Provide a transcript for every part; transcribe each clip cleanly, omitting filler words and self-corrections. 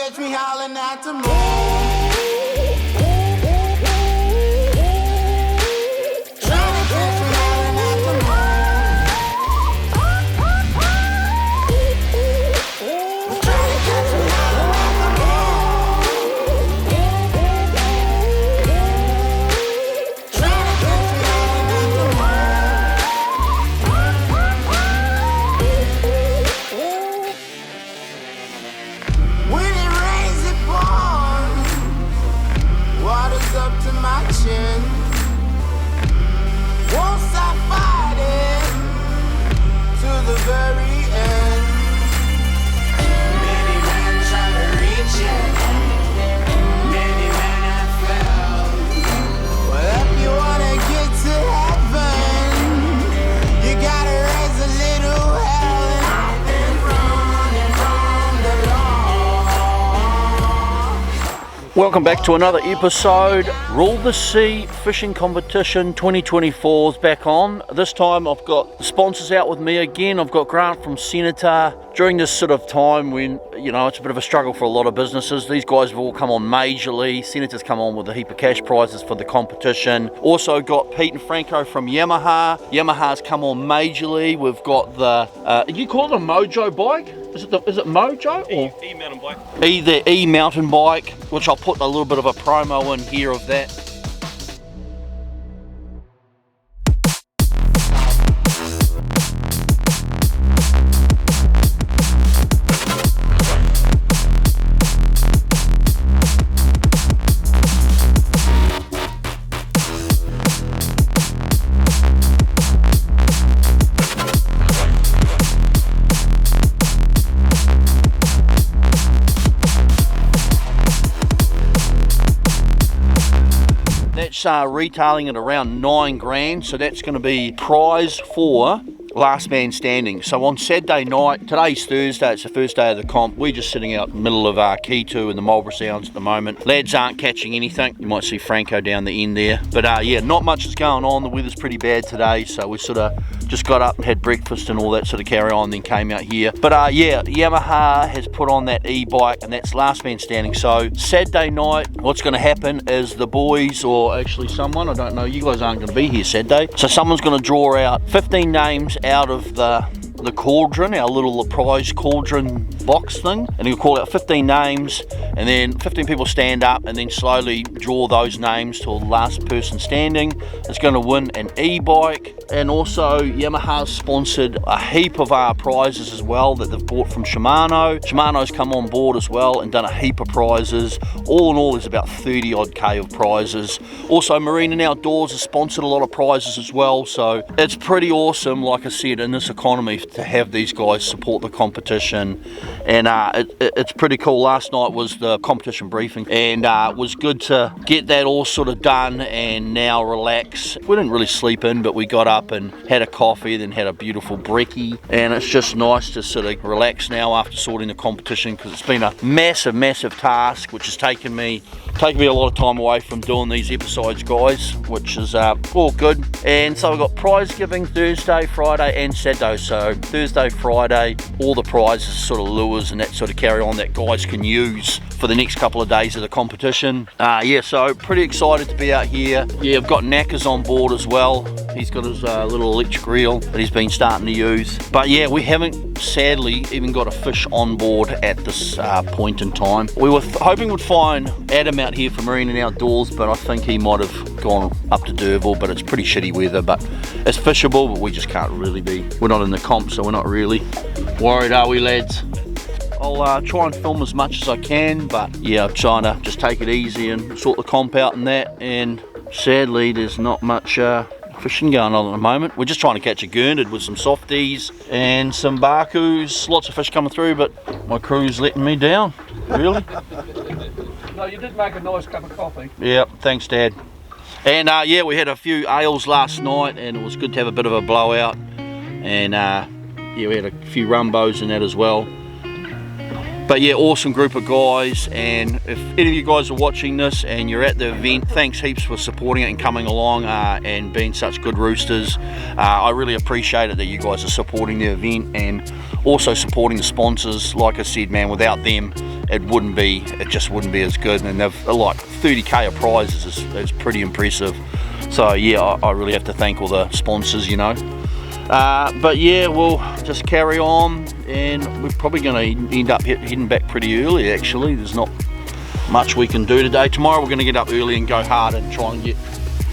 catch me howling at the moon. Welcome back to another episode. Rule the Sea Fishing Competition 2024 is back on. This time I've got the sponsors out with me again. I've got Grant from Senator. During this sort of time when, you know, it's a bit of a struggle for a lot of businesses, these guys have all come on majorly. Senator's come on with a heap of cash prizes for the competition. Also got Pete and Franco from YAMAHA. YAMAHA's come on majorly. We've got the, you call it a Mojo bike? Is it Mojo? Or E-mountain bike. The E-mountain bike, which I'll put a little bit of a promo in here of that. Retailing at around 9 grand, so that's going to be prize for last man standing. So on Saturday night, today's Thursday, it's the first day of the comp. We're just sitting out in the middle of Key 2 in the Marlborough Sounds at the moment. Lads aren't catching anything. You might see Franco down the end there, but yeah, not much is going on. The weather's pretty bad today, so we sort of just got up and had breakfast and all that sort of carry on, then came out here. But yeah, Yamaha has put on that e-bike, and that's last man standing. So Saturday night, what's going to happen is the boys, or actually someone, I don't know, you guys aren't going to be here Saturday, so someone's going to draw out 15 names out of the cauldron, our little prize cauldron box thing, and he'll call out 15 names, and then 15 people stand up and then slowly draw those names till the last person standing is going to win an e-bike. And also Yamaha's sponsored a heap of our prizes as well that they've bought from Shimano. Shimano's come on board as well and done a heap of prizes. All in all, there's about 30 odd K of prizes. Also Marine and Outdoors has sponsored a lot of prizes as well, so it's pretty awesome, like I said, in this economy to have these guys support the competition. And it's pretty cool. Last night was the competition briefing, and it was good to get that all sort of done and now relax. We didn't really sleep in, but we got up and had a coffee, then had a beautiful brekkie, and it's just nice to sort of relax now after sorting the competition, because it's been a massive task which has taken me a lot of time away from doing these episodes, guys, which is all good. And so we've got prize giving Thursday, Friday and Saturday. So Thursday, Friday, all the prizes, sort of lures and that sort of carry on that guys can use for the next couple of days of the competition. Yeah, so pretty excited to be out here. Yeah, I've got Knackers on board as well. He's got his little electric reel that he's been starting to use. But yeah, we haven't sadly even got a fish on board at this point in time. We were hoping we'd find Adam out here for Marine and Outdoors, but I think he might have gone up to Derville, but it's pretty shitty weather. But it's fishable, but we just can't really be. We're not in the comp, so we're not really worried, are we, lads? I'll try and film as much as I can, but yeah, I'm trying to just take it easy and sort the comp out and that, and sadly there's not much fishing going on at the moment. We're just trying to catch a gurnard with some softies and some barcoos. Lots of fish coming through, but my crew's letting me down. Really? No, you did make a nice cup of coffee. Yeah, thanks, Dad. And yeah, we had a few ales last night, and it was good to have a bit of a blowout. And yeah, we had a few rumbos and that as well. But yeah, awesome group of guys, and if any of you guys are watching this and you're at the event, thanks heaps for supporting it and coming along and being such good roosters. I really appreciate it that you guys are supporting the event and also supporting the sponsors. Like I said, man, without them it just wouldn't be as good. And they've like 30k of prizes is pretty impressive. So yeah, I really have to thank all the sponsors, you know. But yeah, we'll just carry on, and we're probably going to end up heading back pretty early actually. There's not much we can do today. Tomorrow we're going to get up early and go hard and try and get,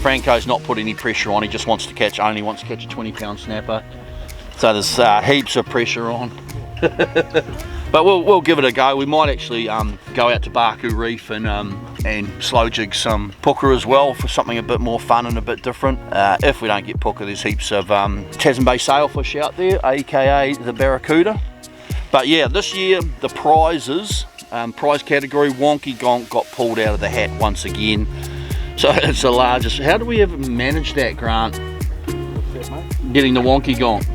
Franco's not put any pressure on, he just wants to catch a 20-pound snapper. So there's heaps of pressure on. But we'll give it a go. We might actually go out to Barku Reef and slow jig some puka as well for something a bit more fun and a bit different. If we don't get puka, there's heaps of Tasman Bay sailfish out there, aka the barracuda. But yeah, this year the prizes, prize category, wonky gonk got pulled out of the hat once again. So it's the largest. How do we ever manage that, Grant? Getting the wonky gonk.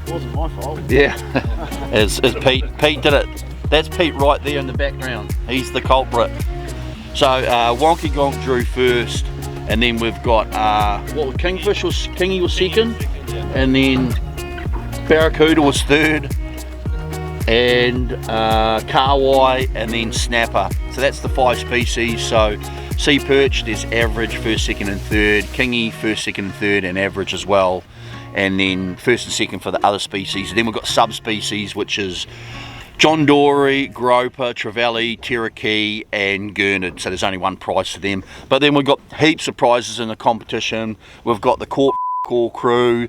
It wasn't my fault. Yeah, it's Pete. Pete did it. That's Pete right there in the background. He's the culprit. So wonky gonk drew first, and then we've got kingfish was Kingy was second, and then barracuda was third, and kahawai, and then snapper. So that's the 5 species. So sea perch, there's average, first, second and third. Kingy, first, second and third, and average as well. And then first and second for the other species. And then we've got subspecies, which is John Dory, groper, trevally, tiraki, and gurnard. So there's only one prize for them. But then we've got heaps of prizes in the competition. We've got the Cork All Crew,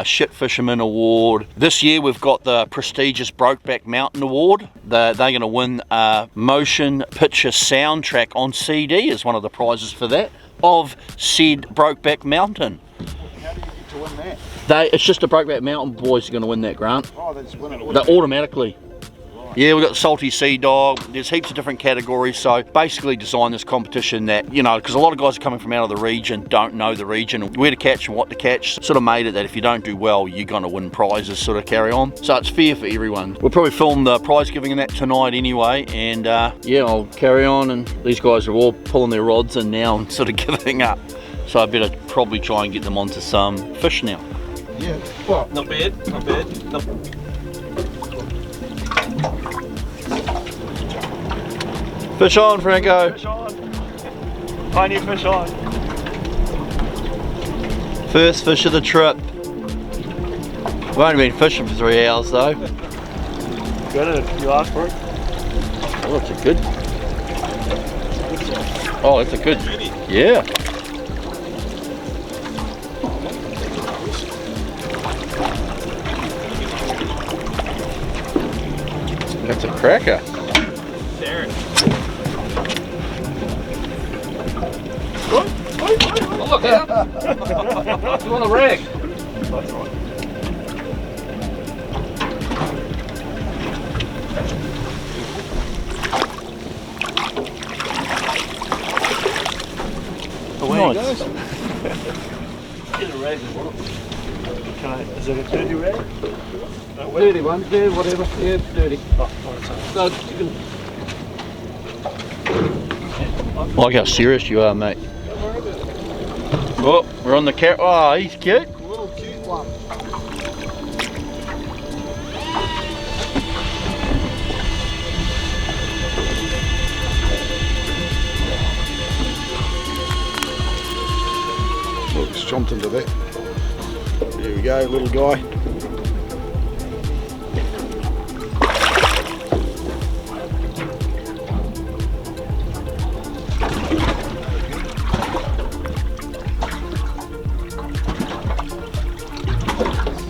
Shit Fisherman Award. This year we've got the prestigious Brokeback Mountain Award. They're going to win a motion picture soundtrack on CD as one of the prizes for that, of said Brokeback Mountain. How do you get to win that? It's just the Brokeback Mountain boys are going to win that, Grant. Oh, they just win it. They're automatically. Yeah, we've got the Salty Sea Dog. There's heaps of different categories. So basically designed this competition that, you know, because a lot of guys are coming from out of the region, don't know the region, where to catch and what to catch. Sort of made it that if you don't do well, you're going to win prizes, sort of carry on. So it's fair for everyone. We'll probably film the prize giving in that tonight anyway. And yeah, I'll carry on. And these guys are all pulling their rods in now and sort of giving up. So I better probably try and get them onto some fish now. Yeah. Well, Not bad, not bad. Not... Fish on, Franco. Fish on. Pioneer fish on. First fish of the trip. We've only been fishing for 3 hours though. Good, you asked for it. Oh, that's a good. Oh, that's a good. Yeah. That's a cracker. There. Oh, look out! You want a rag? That's right. Away he goes. Get a rag as well. Okay, is it a dirty rag? No, dirty one, dirty, whatever. Yeah, dirty. Oh, so you can... I like how serious you are, mate. Oh, we're on the cat. Oh, he's cute. little cute one. Look, it's jumped into that. There we go, little guy.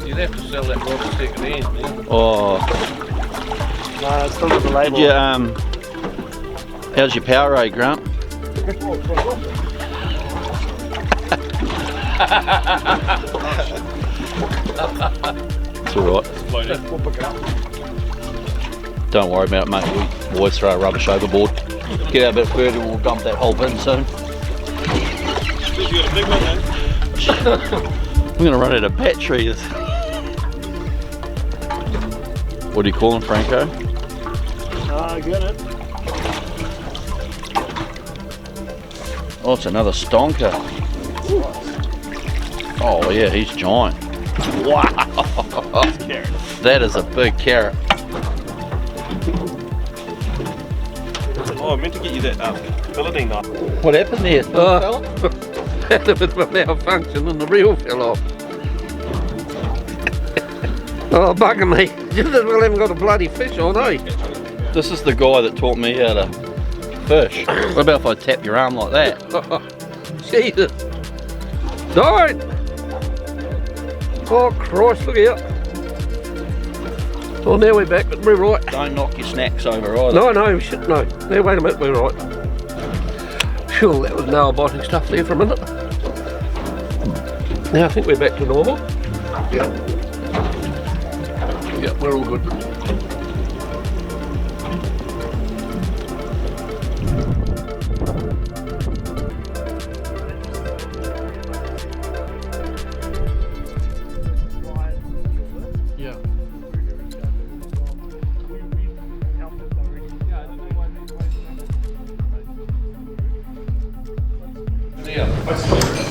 You'd have to sell that rod to stick it in, yeah? Oh, No, it's still got the label. did you, how's your power rate, Grant? It's alright. Don't worry about it, mate. We always throw rubbish overboard. Get out a bit further and we'll dump that whole bin soon. You got a big one then? I'm gonna run out of batteries. What do you call them, Franco? I got it. Oh, it's another stonker. Oh yeah, he's giant. Wow, that is a big carrot. Oh, I meant to get you that filleting knife. What happened there? Had a bit of a malfunction and the reel fell off. Oh, bugging me. Just as well haven't got a bloody fish on, eh? This is the guy that taught me how to fish. What about if I tap your arm like that? Jesus. Don't! Oh Christ, look out. Oh, now we're back, but we're right. Don't knock your snacks over either. No, shit, no. Now wait a minute, we're right. Phew, that was nail-biting stuff there for a minute. Now I think we're back to normal. Yeah, we're all good.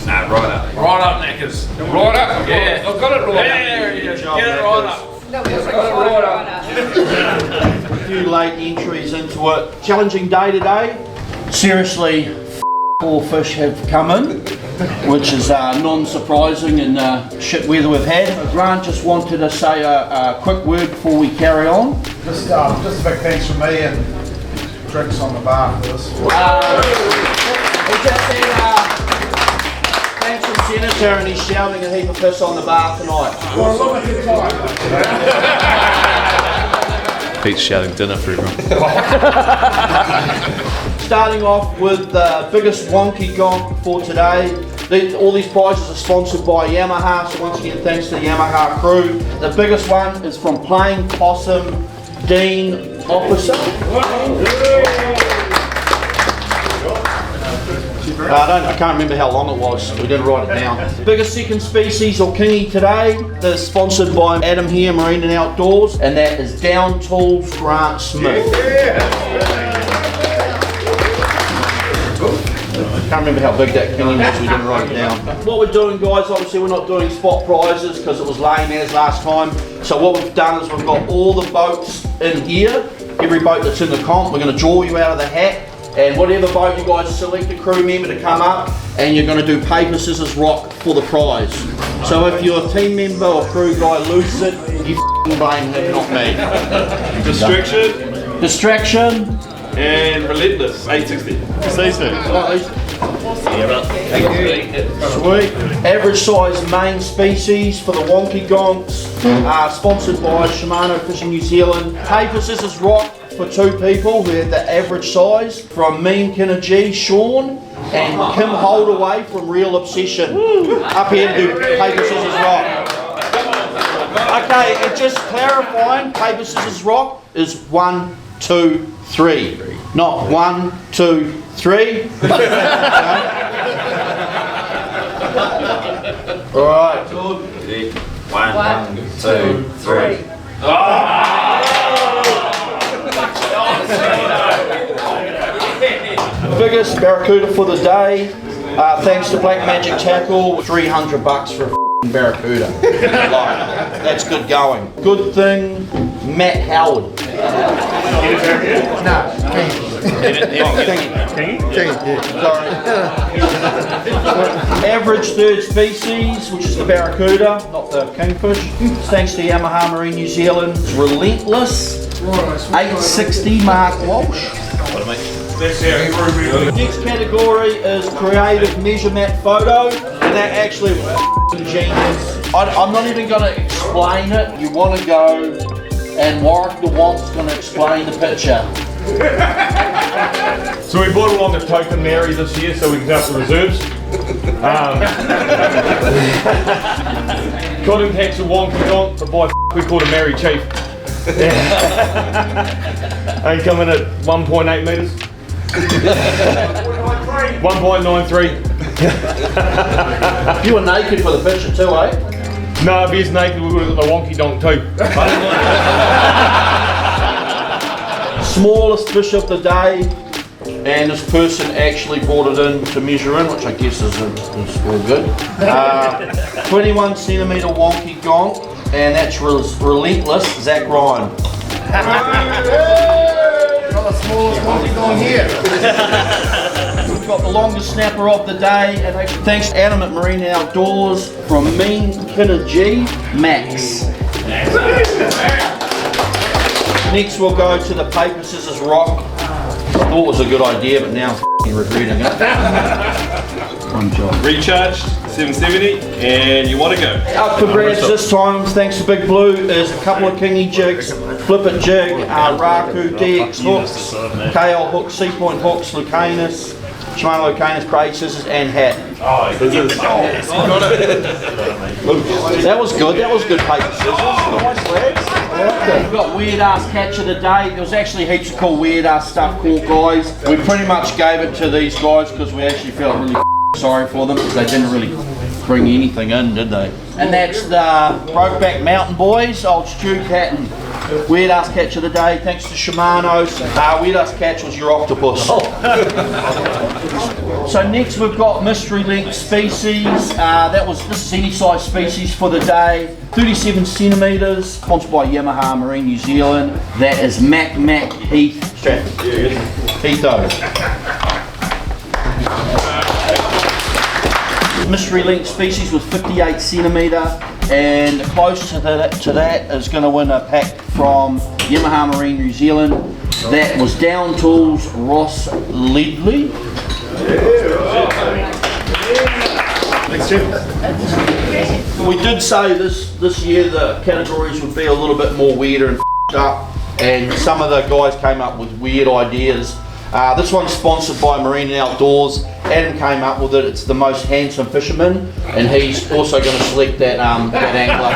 Nah, right up. Right up, Knackers. Right up. Yeah, I've got it right up. There it is. Get it right up. A few late entries into it. Challenging day today. Seriously, all fish have come in, which is non-surprising in shit weather we've had. Grant just wanted to say a quick word before we carry on. Just a big thanks from me and drinks on the bar for this. He just said thanks from Senator and he's shouting a heap of fish on the bar tonight. Well, look at your time. Pete's shouting dinner for everyone. Starting off with the biggest wonky gonk for today. All these prizes are sponsored by YAMAHA, so once again thanks to the YAMAHA crew. The biggest one is from Plain Possum Dean Officer. I can't remember how long it was, we didn't write it down. Biggest second species or kingy today is sponsored by Adam here, Marine and Outdoors, and that is Down Tools Grant Smith. Can't remember how big that kingy was, we didn't write it down. What we're doing, guys, obviously we're not doing spot prizes because it was lame as last time. So what we've done is we've got all the boats in here, every boat that's in the comp, we're going to draw you out of the hat. And whatever boat you guys select a crew member to come up, and you're going to do paper, scissors, rock for the prize. So if your team member or crew guy loses it, you blame him, not me. Distraction. And relentless. 860. Sweet. Average size main species for the wonky gonks, sponsored by SHIMANO Fishing New Zealand. Paper, scissors, rock for two people who had the average size, from Mean Kinna G, Sean, and Kim Holdaway from Real Obsession. Up here to do paper, scissors, rock. Okay, and just clarifying, paper, scissors, rock is 1, 2, 3. Not 1, 2, 3. Alright. 1, 2, 3. Biggest barracuda for the day, thanks to Black Magic Tackle, $300 for a barracuda. That's good going. Good thing, Matt Howard. Sorry. Average third species, which is the barracuda, not the kingfish. Thanks to YAMAHA Marine New Zealand. Relentless, 860 Mark Walsh. Next category is creative measurement photo, and that actually genius. I'm not even going to explain it. You want to go, and Warwick the Womp's going to explain the picture. So we bought along the token Mary this year so we can go up the reserves. Got him tax a wonky donk, but by we called him Mary Chief. And coming at 1.8 metres. 1.93. You were naked for the picture too, eh? No, if he's naked, we would have got the wonky donk too. Smallest fish of the day, and this person actually brought it in to measure in, which I guess is all good. 21 centimetre wonky gonk, and that's relentless, Zach Ryan. got the smallest one going here. We've got the longest snapper of the day, and thanks to Animate Marine Outdoors from Mean Kidder G, Max. Next we'll go to the paper, scissors, rock. I thought it was a good idea, but now I'm regretting it. One job. Recharged, 770, and you want to go. Up for grabs this time, thanks to Big Blue, is a couple of kingy jigs, Flip It Jig, Raku DX hooks, KL hooks, C Point hooks, Lucanus, SHIMANO Lucanus braid scissors, and hat. That was good paper scissors. Nice lads. We've got weird ass catch of the day. There was actually heaps of cool weird ass stuff caught, guys. We pretty much gave it to these guys because we actually felt really sorry for them because they didn't really bring anything in, did they? And that's the Brokeback Mountain Boys, old Stew Cat and weird ass catch of the day. Thanks to SHIMANO's. Weird ass catch was your octopus. So next we've got Mystery Link Species. This is any size species for the day. 37 centimetres, sponsored by YAMAHA Marine New Zealand. That is Mac Heath. Heatho. Mystery Link Species with 58 centimetre, and the closest to that is going to win a pack from YAMAHA Marine New Zealand. That was Down Tools Ross Ledley. We did say this year the categories would be a little bit more weirder and up, and some of the guys came up with weird ideas. This one's sponsored by Marine Outdoors. Adam came up with it. It's the most handsome fisherman, and he's also going to select that angler.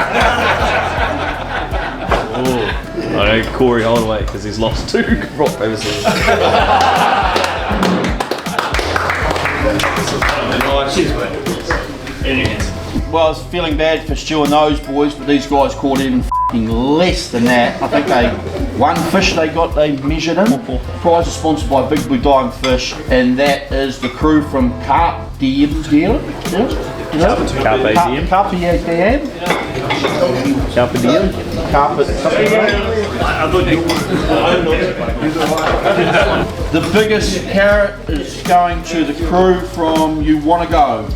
I know Corey Holloway because he's lost 2 rock paper scissors. Well, I was feeling bad for Stu and those boys, but these guys caught even less than that. I think one fish they measured in. Prize is sponsored by Big Blue Diamond Fish, and that is the crew from Carpe Diem. The biggest carrot is going to the crew from You Wanna Go.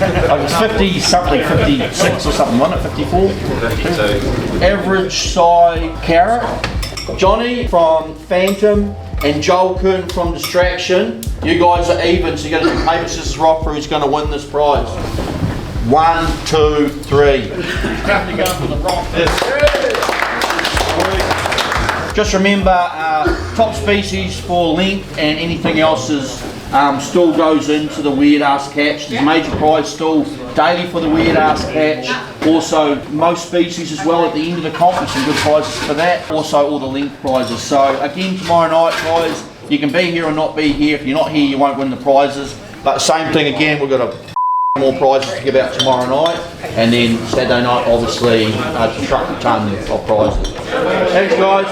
It was 50 something, 56 or something, wasn't it? 54? Average size carrot. Johnny from Phantom and Joel Curtin from Distraction. You guys are even, so you're going to do paper, scissors, rock for who's going to win this prize. 1, 2, 3. Just remember, top species for length and anything else is still goes into the weird ass catch. There's major prize still daily for the weird ass catch. Also most species as well at the end of the comp, and some good prizes for that. Also all the length prizes. So again tomorrow night guys, you can be here or not be here. If you're not here you won't win the prizes. But same thing again, we've got more prizes to give out tomorrow night, and then Saturday night obviously a truck a ton of prizes. Thanks guys.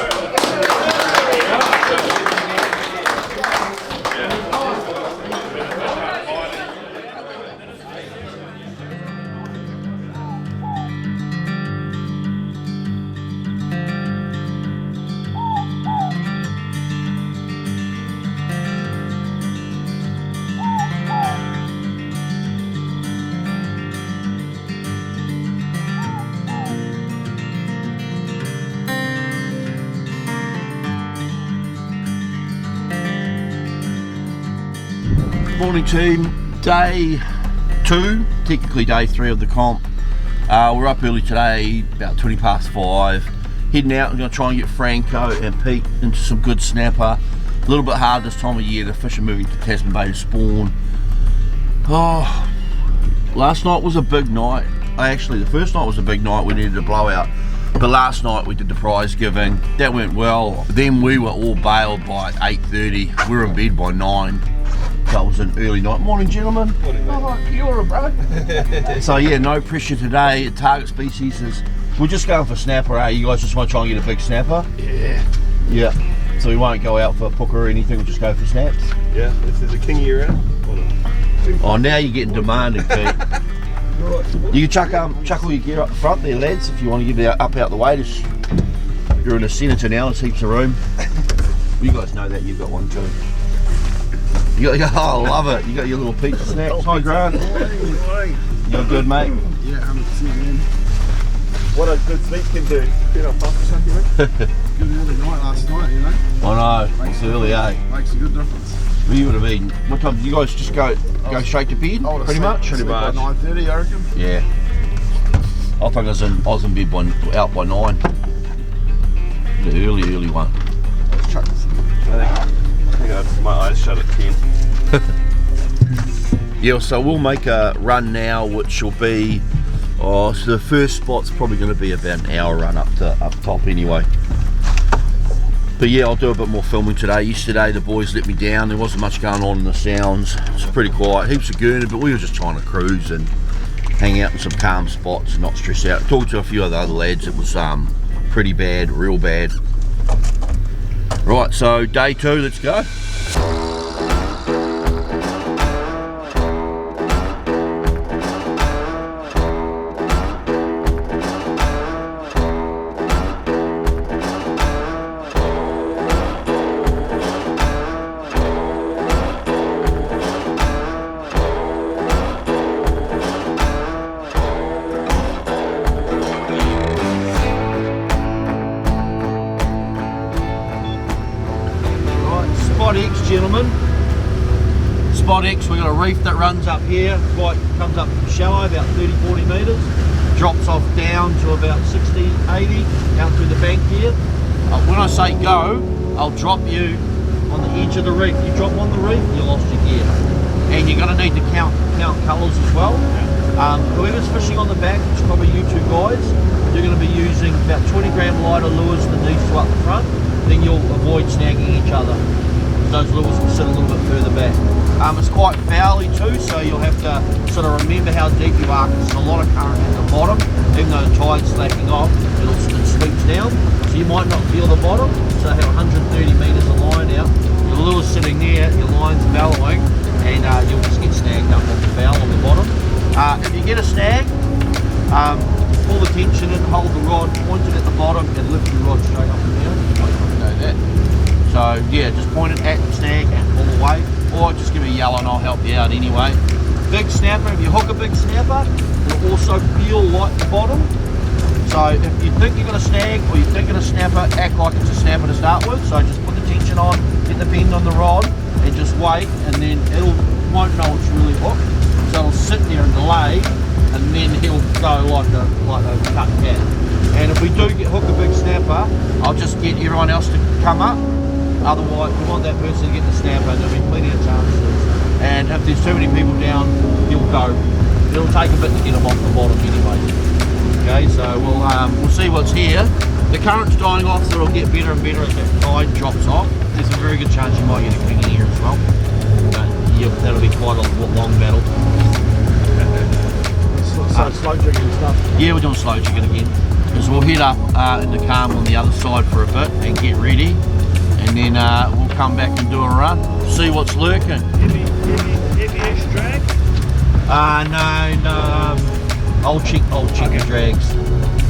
Morning team, day 2, technically day 3 of the comp. We're up early today, about 20 past 5. Heading out, we're going to try and get Franco and Pete into some good snapper. A little bit hard this time of year, the fish are moving to Tasman Bay to spawn. Oh, last night was a big night. The first night was a big night, we needed a blowout. But last night we did the prize giving, that went well. Then we were all bailed by 8:30, we were in bed by 9. That was an early night. Morning gentlemen. Morning mate. Alright, Kia bro. So yeah, no pressure today. Target species is, we're just going for snapper, eh? You guys just want to try and get a big snapper? Yeah. Yeah. So we won't go out for a pooker or anything, we'll just go for snaps? Yeah, if there's a kingy around. Oh, now you're getting demanding, Pete. You can chuck all your gear up the front there, lads, if you want to get it up out the way. Just You're in a senator now, there's heaps of room. You guys know that, you've got one too. You got, oh, I love it. You got your little pizza snacks. Hi, Grant. You're good, mate? Yeah, 100% man. What a good sleep can do. Been up off or something, mate? Good early night last night, you know. I know, it's early, eh? Makes a good difference. We would have been. What time did you guys just go straight to bed? Pretty much. Sleep by 9:30, I reckon. Yeah. I think I was in bed out by 9. The early one. I think I my eyes shut at 10. Yeah, so we'll make a run now, which will be. So the first spot's probably going to be about an hour run up top anyway. But yeah, I'll do a bit more filming today. Yesterday the boys let me down. There wasn't much going on in the Sounds. It's pretty quiet. Heaps of gooning, but we were just trying to cruise and hang out in some calm spots and not stress out. Talked to a few of the other lads. It was pretty bad, real bad. Right, so day 2, let's go. Spot X, gentlemen. Spot X, we've got a reef that runs up here, comes up shallow, about 30-40 metres, drops off down to about 60-80, out through the bank here. When I say go, I'll drop you on the edge of the reef. You drop on the reef, you lost your gear. And you're going to need to count colours as well. Whoever's fishing on the back, which is probably you two guys, you're going to be using about 20-gram lighter lures than these two up the front. Then you'll avoid snagging each other. Those lures will sit a little bit further back. It's quite fouly too, so you'll have to sort of remember how deep you are, because there's a lot of current at the bottom. Even though the tide's slacking off, it sweeps down, so you might not feel the bottom. So have 130 metres of line out, your lure's sitting there, your line's bellowing, and you'll just get snagged up off the bow on the bottom. If you get a snag, pull the tension in, hold the rod, point it at the bottom, and lift your rod straight up and down. You might not know that. So yeah, just point it at the snag and pull away, or just give me a yell and I'll help you out anyway. Big snapper, if you hook a big snapper, it'll also feel like the bottom. So if you think you're going to snag or you're thinking a snapper, act like it's a snapper to start with. So just put the tension on, get the bend on the rod, and just wait, and then won't know it's really hooked. So it'll sit there and delay, and then he'll go like a cut cat. And if we do hook a big snapper, I'll just get everyone else to come up. Otherwise, we want that person to get the snapper. There'll be plenty of chances. And if there's too many people down, he'll go. It'll take a bit to get him off the bottom anyway. Okay, so we'll see what's here. The current's dying off, so it'll get better and better as that tide drops off. There's a very good chance you might get a king in here as well. Yeah, that'll be quite a long battle. So slow jigging and stuff. Yeah, we're doing slow jigging again. So we'll head up in the calm on the other side for a bit and get ready. And then we'll come back and do a run, see what's lurking. Heavy-ish drag? No, old chicken drags.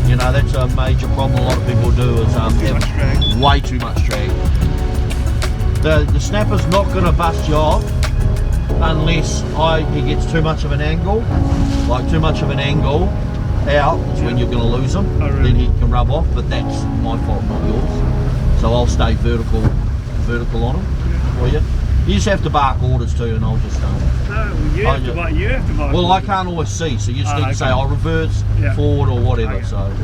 You know, that's a major problem a lot of people do is have way too much drag. The snapper's not going to bust you off unless he gets too much of an angle. Like too much of an angle out is when you're going to lose him. Oh, really? Then he can rub off, but that's my fault, not yours. So I'll stay vertical on them for you. You just have to bark orders too, and I'll just No, you have to bark. well, I can't always see, so you just need to say I'll reverse, Yeah. forward, or whatever. Okay. So I'm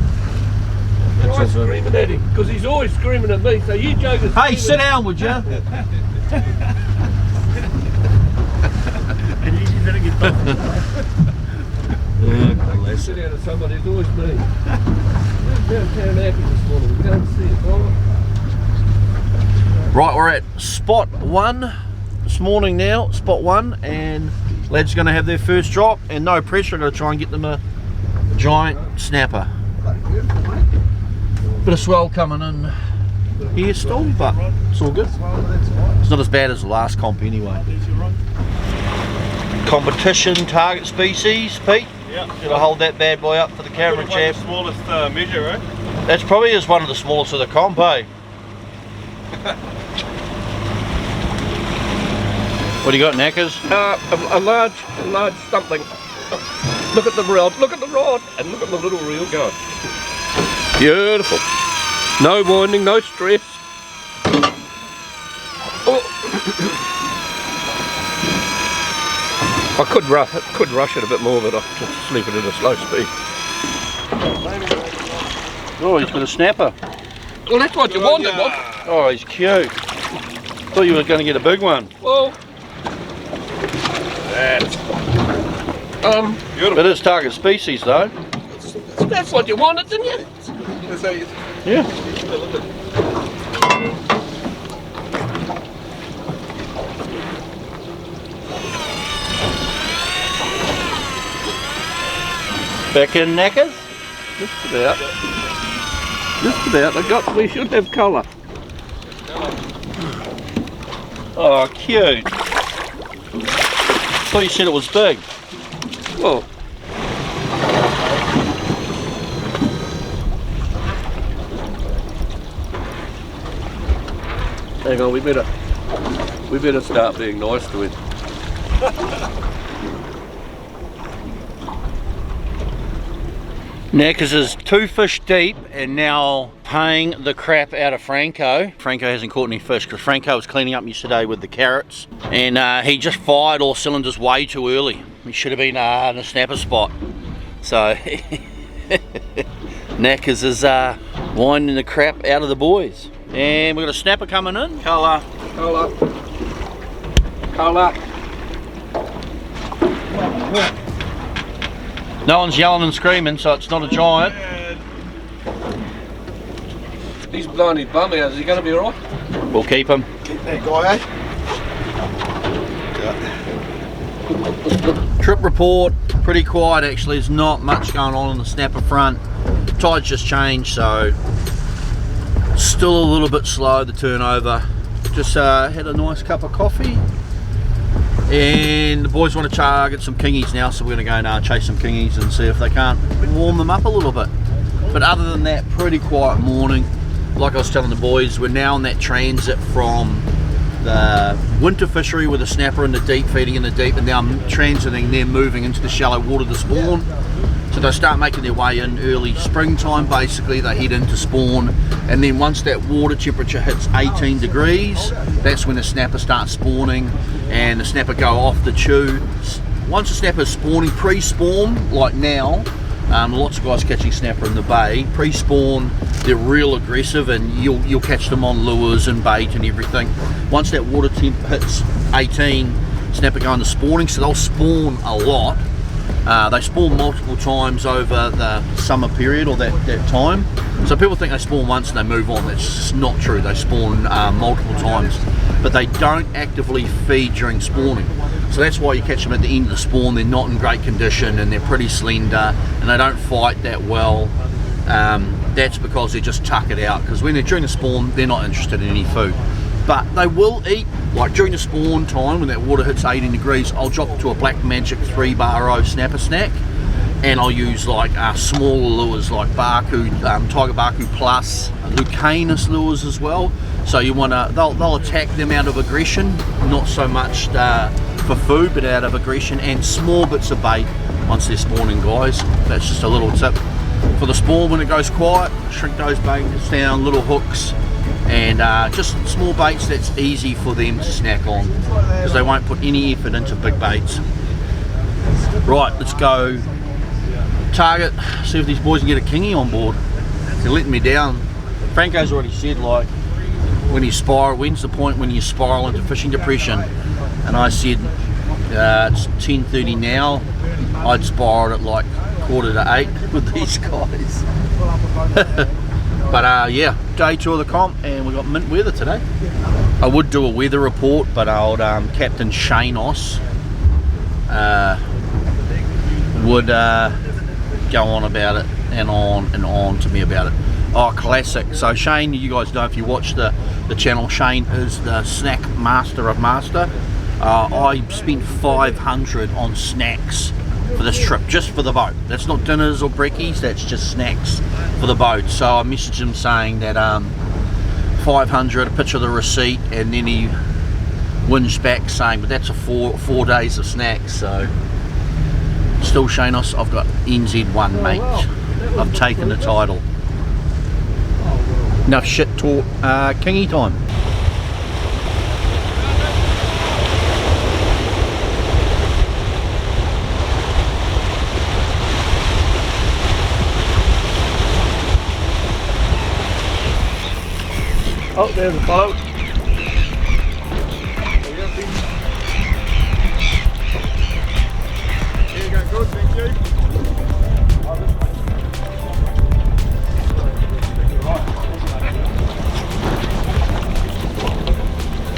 that's all good. screaming at him, because he's always screaming at me, so you jokers. Hey, sit down, would you? And you better get I sit down to somebody, it's always me. We're downtown happy this morning, we go and see it, right? Right, we're at spot 1 this morning now, spot 1, and lads going to have their first drop, and no pressure, I'm going to try and get them a giant snapper. Bit of swell coming in here still, but it's all good. It's not as bad as the last comp anyway. Competition target species, Pete? Yeah. Gonna hold that bad boy up for the camera, chap. The smallest measure, right? That's probably just one of the smallest of the comp, eh? What do you got, Knackers? A large something. Look at the rod, and look at the little reel going. Beautiful. No winding, no stress. Oh. I could rush it a bit more, but I'll just leave it at a slow speed. Oh, he's got a snapper. Well, that's what you wanted, what? Oh, he's cute. Thought you were going to get a big one. Well, It is target species, though. that's what you wanted, didn't you? Yeah. Back in, Knackers? Just about. We should have colour. Oh, cute. Thought you said it was big. Well, hang on, we better start being nice to him. Knackers is 2 fish deep and now paying the crap out of Franco. Franco hasn't caught any fish because Franco was cleaning up yesterday with the carrots and he just fired all cylinders way too early. He should have been in a snapper spot. So Knackers is winding the crap out of the boys. And we've got a snapper coming in. Colour. No one's yelling and screaming, so it's not a giant. He's blowing his bum out. Is he going to be alright? We'll keep him. Keep that guy, eh? Trip report, pretty quiet actually. There's not much going on the snapper front. Tide's just changed, so still a little bit slow, the turnover. Just had a nice cup of coffee. And the boys want to target some kingies now, so we're going to go and chase some kingies and see if they can't warm them up a little bit. But other than that, pretty quiet morning. Like I was telling the boys, we're now on that transit from the winter fishery with the snapper in the deep, feeding in the deep, and now I'm transiting, they're moving into the shallow water to spawn. So they start making their way in early springtime, basically. They head into spawn, and then once that water temperature hits 18 degrees, that's when the snapper starts spawning, and the snapper go off the chew. Once the snapper is spawning, pre-spawn, like now, lots of guys catching snapper in the bay, pre-spawn, they're real aggressive, and you'll catch them on lures and bait and everything. Once that water temp hits 18, snapper go into spawning, so they'll spawn a lot. They spawn multiple times over the summer period or that time. So people think they spawn once and they move on. That's just not true. They spawn multiple times, but they don't actively feed during spawning. So that's why you catch them at the end of the spawn. They're not in great condition and they're pretty slender and they don't fight that well. That's because they just tuck it out, because when they're during the spawn, they're not interested in any food. But they will eat, like during the spawn time when that water hits 18 degrees, I'll drop it to a Black Magic 3-bar-0 snapper snack, and I'll use like smaller lures like Barku, Tiger Barku Plus, Lucanus lures as well. So you want to, they'll attack them out of aggression, not so much for food, but out of aggression, and small bits of bait once they're spawning, guys. That's just a little tip. For the spawn, when it goes quiet, shrink those baits down, little hooks, and just small baits that's easy for them to snack on, because they won't put any effort into big baits. Right, let's go target, see if these boys can get a kingy on board. They're letting me down. Franco's already said, like, when you spiral, when's the point when you spiral into fishing depression? And I said it's 10:30 now. I'd spiraled at like 7:45 with these guys. But yeah, day 2 of the comp, and we've got mint weather today. I would do a weather report, but old Captain SHIMANO would go on about it and on to me about it. Oh, classic. So Shane, you guys know, if you watch the channel, Shane is the snack master of master. I spent 500 on snacks for this trip, just for the boat. That's not dinners or brekkies, that's just snacks for the boat. So I messaged him saying that 500, a picture of the receipt, and then he whinged back saying, but that's a four days of snacks. So still SHIMANO, I've got NZ1, mate. I've taken the title. Enough shit talk, kingy time. Oh, there's a boat. Here you go, good, thank you.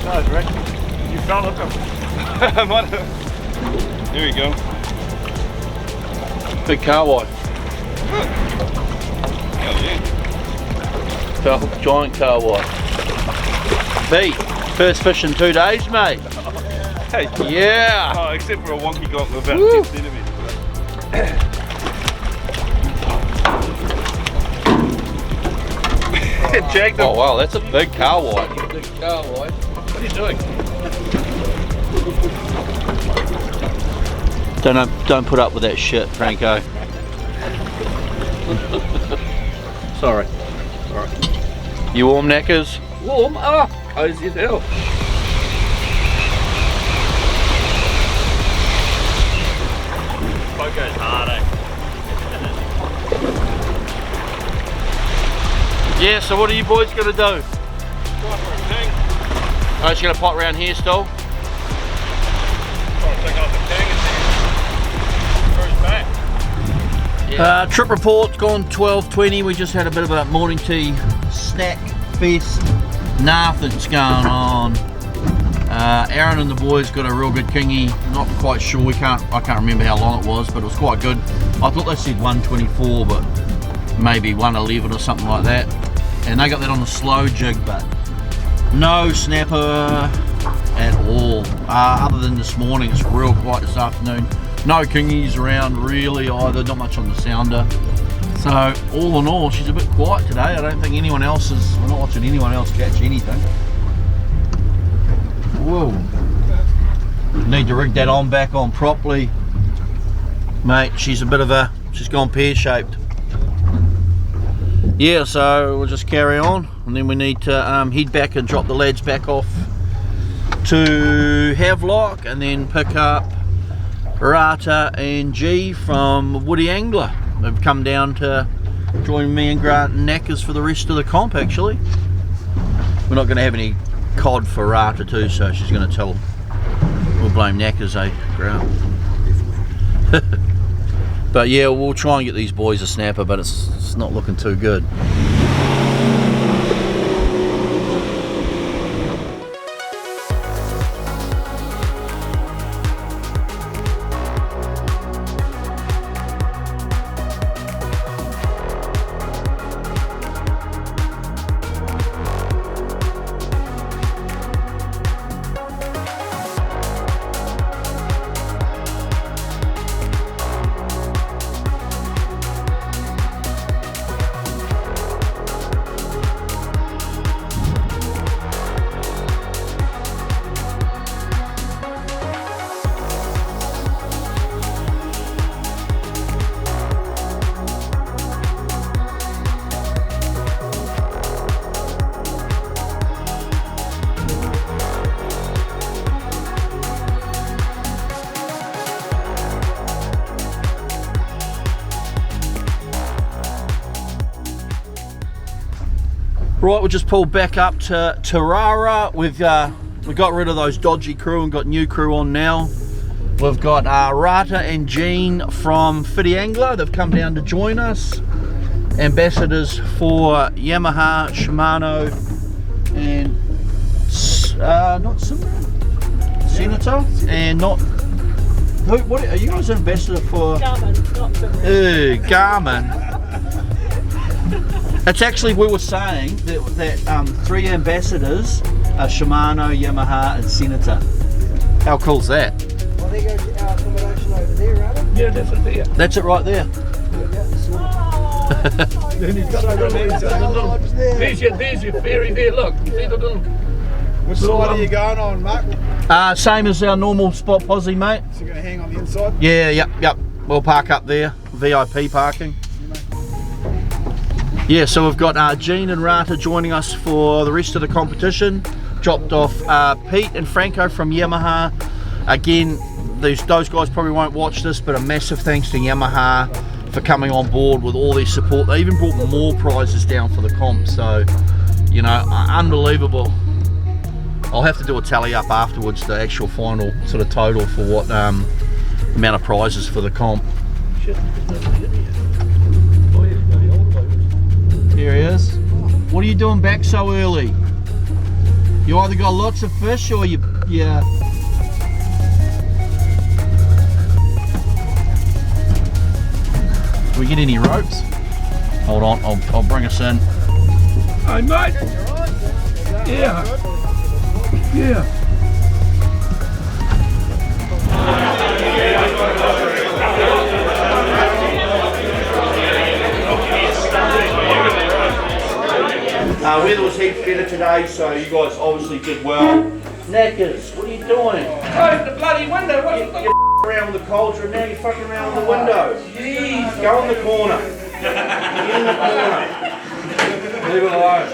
No, Rick, you found it. Here we go. Big car wide. Hell yeah. Giant car wide. B, first fish in 2 days, mate. Hey. Yeah. Oh, except for a wonky got about 10 centimetres. Jagged him. Oh wow, that's a big car wide. Big car wide. What are you doing? Don't put up with that shit, Franco. Sorry. Alright. You warm, knackers? Warm? Ah, cozy as hell. Boat goes hard, eh? Yeah, so what are you boys gonna do? Oh, just gonna pot round here still? Trip report's gone 12:20. We just had a bit of a morning tea snack fest. Nothing's going on. Aaron and the boys got a real good kingy. Not quite sure. I can't remember how long it was, but it was quite good. I thought they said 124, but maybe 111 or something like that. And they got that on a slow jig, but no snapper at all. Other than this morning, it's real quiet this afternoon. No kingies around really either, not much on the sounder. So all in all, she's a bit quiet today. I don't think anyone else is, we're not watching anyone else catch anything. Whoa. Need to rig that on back on properly. Mate, she's a bit of a, she's gone pear-shaped. Yeah, so we'll just carry on, and then we need to head back and drop the lads back off to Havelock, and then pick up Rata and G from Woody Angler. They've come down to join me and Grant and Knackers for the rest of the comp. Actually, we're not going to have any cod for Rata too, so she's going to tell them. We'll blame Knackers, eh, Grant? But yeah, we'll try and get these boys a snapper, but it's not looking too good. Right, we just pulled back up to Tarara. We got rid of those dodgy crew and got new crew on now. We've got Rata and Jean from Fitty Angler. They've come down to join us. Ambassadors for Yamaha, Shimano, and not SIMRAD, Senator, and not. What are you guys ambassador for? Garmin, not SIMRAD. Garmin. It's actually, we were saying that 3 ambassadors are Shimano, Yamaha and Senator. How cool's that? there goes our accommodation over there, rather. Yeah, that's it there. That's it right there. Then he's got over there. There's your ferry there, look. You see the little... Which side are you going on, Mark? Same as our normal spot posse, mate. So you're going to hang on the inside? Yeah, yep. We'll park up there. VIP parking. Yeah, so we've got Jean and Rata joining us for the rest of the competition. Dropped off Pete and Franco from Yamaha. Again, those guys probably won't watch this, but a massive thanks to Yamaha for coming on board with all their support. They even brought more prizes down for the comp, so, you know, unbelievable. I'll have to do a tally up afterwards, the actual final sort of total for what amount of prizes for the comp. Here he is. What are you doing back so early? You either got lots of fish or you, yeah. Do we get any ropes? Hold on, I'll bring us in. Hey, mate. Yeah. Yeah. Weather was heaps better today, so you guys obviously did well. Knackers, what are you doing? Close the bloody window. What the You're around with the cauldron, now you're fucking around with the window. Jeez, go in the corner. Get in the corner. Leave it alone.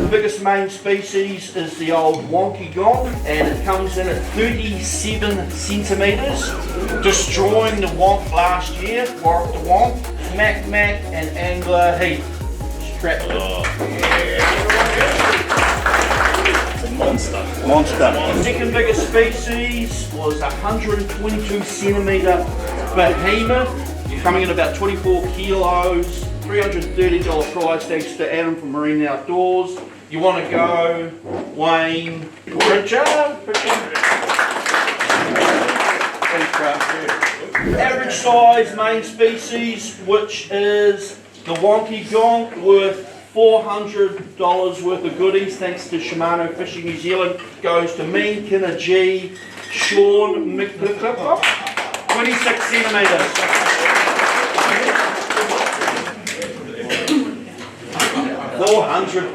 The biggest main species is the old wonky gong, and it comes in at 37 centimetres, destroying the wonk last year. Warwick the wonk, Mac and Angler Heath. Strapped it. Monster. The second biggest species was 122 centimetre behemoth, coming in about 24 kilos, $330 prize thanks to Adam from Marine Outdoors. You want to go, Wayne, Richard. Average size main species, which is the wonky gong, worth $400 worth of goodies thanks to SHIMANO Fishing New Zealand, goes to me, Kinna G, Sean McClipper, 26 centimetres. $400.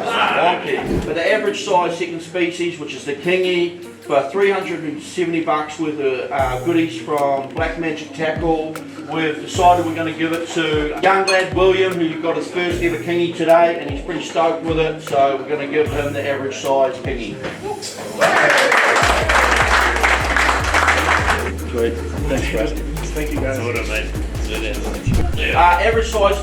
Wonky. But the average size second species, which is the kingy, for $370 worth of goodies from Black Magic Tackle. We've decided we're going to give it to young lad William, who got his first ever kingy today, and he's pretty stoked with it, so we're going to give him the average size kingy. Good. Thanks, guys. Thank you, guys. Average size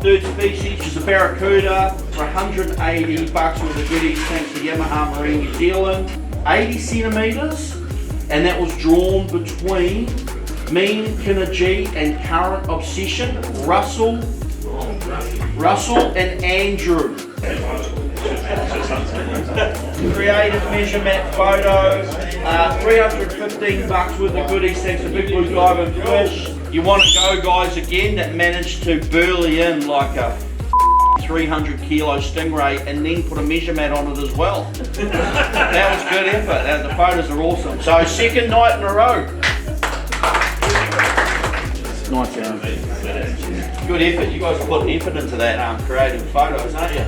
third species is a barracuda for $180 worth of goodies thanks to Yamaha Marine New Zealand. 80 centimetres, and that was drawn between me, Kinna G, and Current Obsession, Russell and Andrew. Creative measurement photo, $315 worth of goodies thanks to Big Blue Diamond Fish. You want to go, guys, again, that managed to burley in like a 300 kilo stingray and then put a measure mat on it as well. That was good effort. The photos are awesome. So second night in a row. Nice. Good effort. You guys are putting effort into that creative photos, aren't you?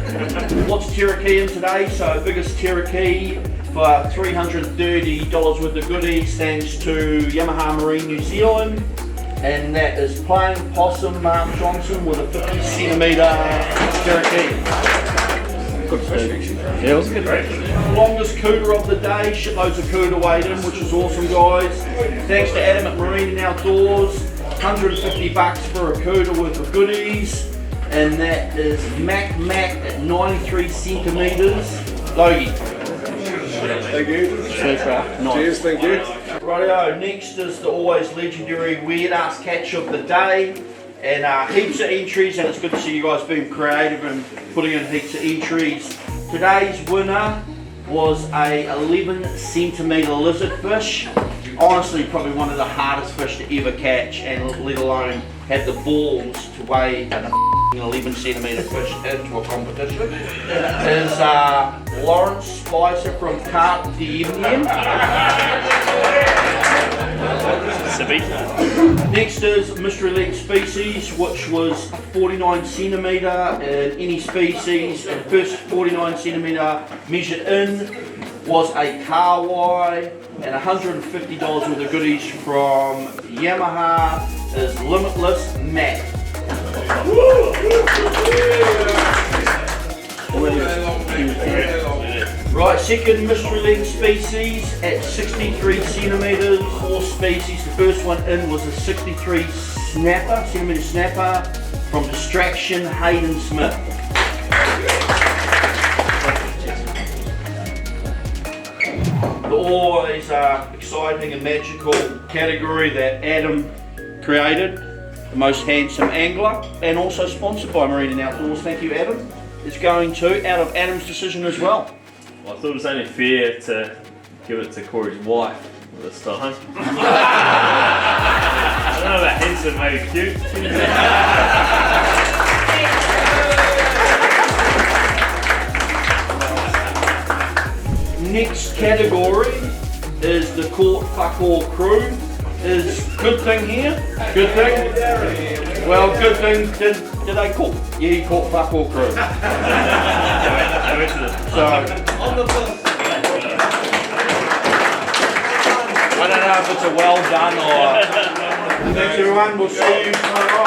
Lots of Cherokee in today. So biggest Cherokee for $330 worth of goodies thanks to Yamaha Marine New Zealand. And that is plain possum Mark Johnson with a 50 centimetre Cherokee. Good fish. Yeah, it was a good fish. Longest cooter of the day, shitloads of cooter weighed in, which is awesome, guys. Thanks to Adam at Marine Outdoors, $150 for a cooter worth of goodies. And that is Mac at 93 centimetres. Logie. Thank you. Nice. Cheers, thank you. Rightio, next is the always legendary Weird Ass Catch of the Day, and heaps of entries, and it's good to see you guys being creative and putting in heaps of entries. Today's winner was a 11 centimetre lizard fish. Honestly, probably one of the hardest fish to ever catch, and let alone have the balls to weigh an 11 centimetre fish into a competition. Is Lawrence Spicer from Cart DMM. the beach. Next is mystery leg species, which was 49 centimetre in any species. And the first 49 centimetre measured in was a Kawai, and $150 worth of goodies from Yamaha is Limitless Matte. Right, second mystery leg species at 63 centimetres, 4 species. The first one in was a 63 centimetre snapper from Distraction Hayden Smith. The always exciting and magical category that Adam created, the most handsome angler, and also sponsored by Marine and Outdoors. Thank you, Adam. Is going to, out of Adam's decision as well. Well, I thought it was only fair to give it to Corey's wife this time. I don't know about handsome, maybe cute. Next category is the caught fuck all crew. Is good thing here? Good thing? Well, good thing, did they caught? Yeah, he caught fuck all crew. So, I don't know if it's a well done or... Thanks everyone, we'll see you tomorrow.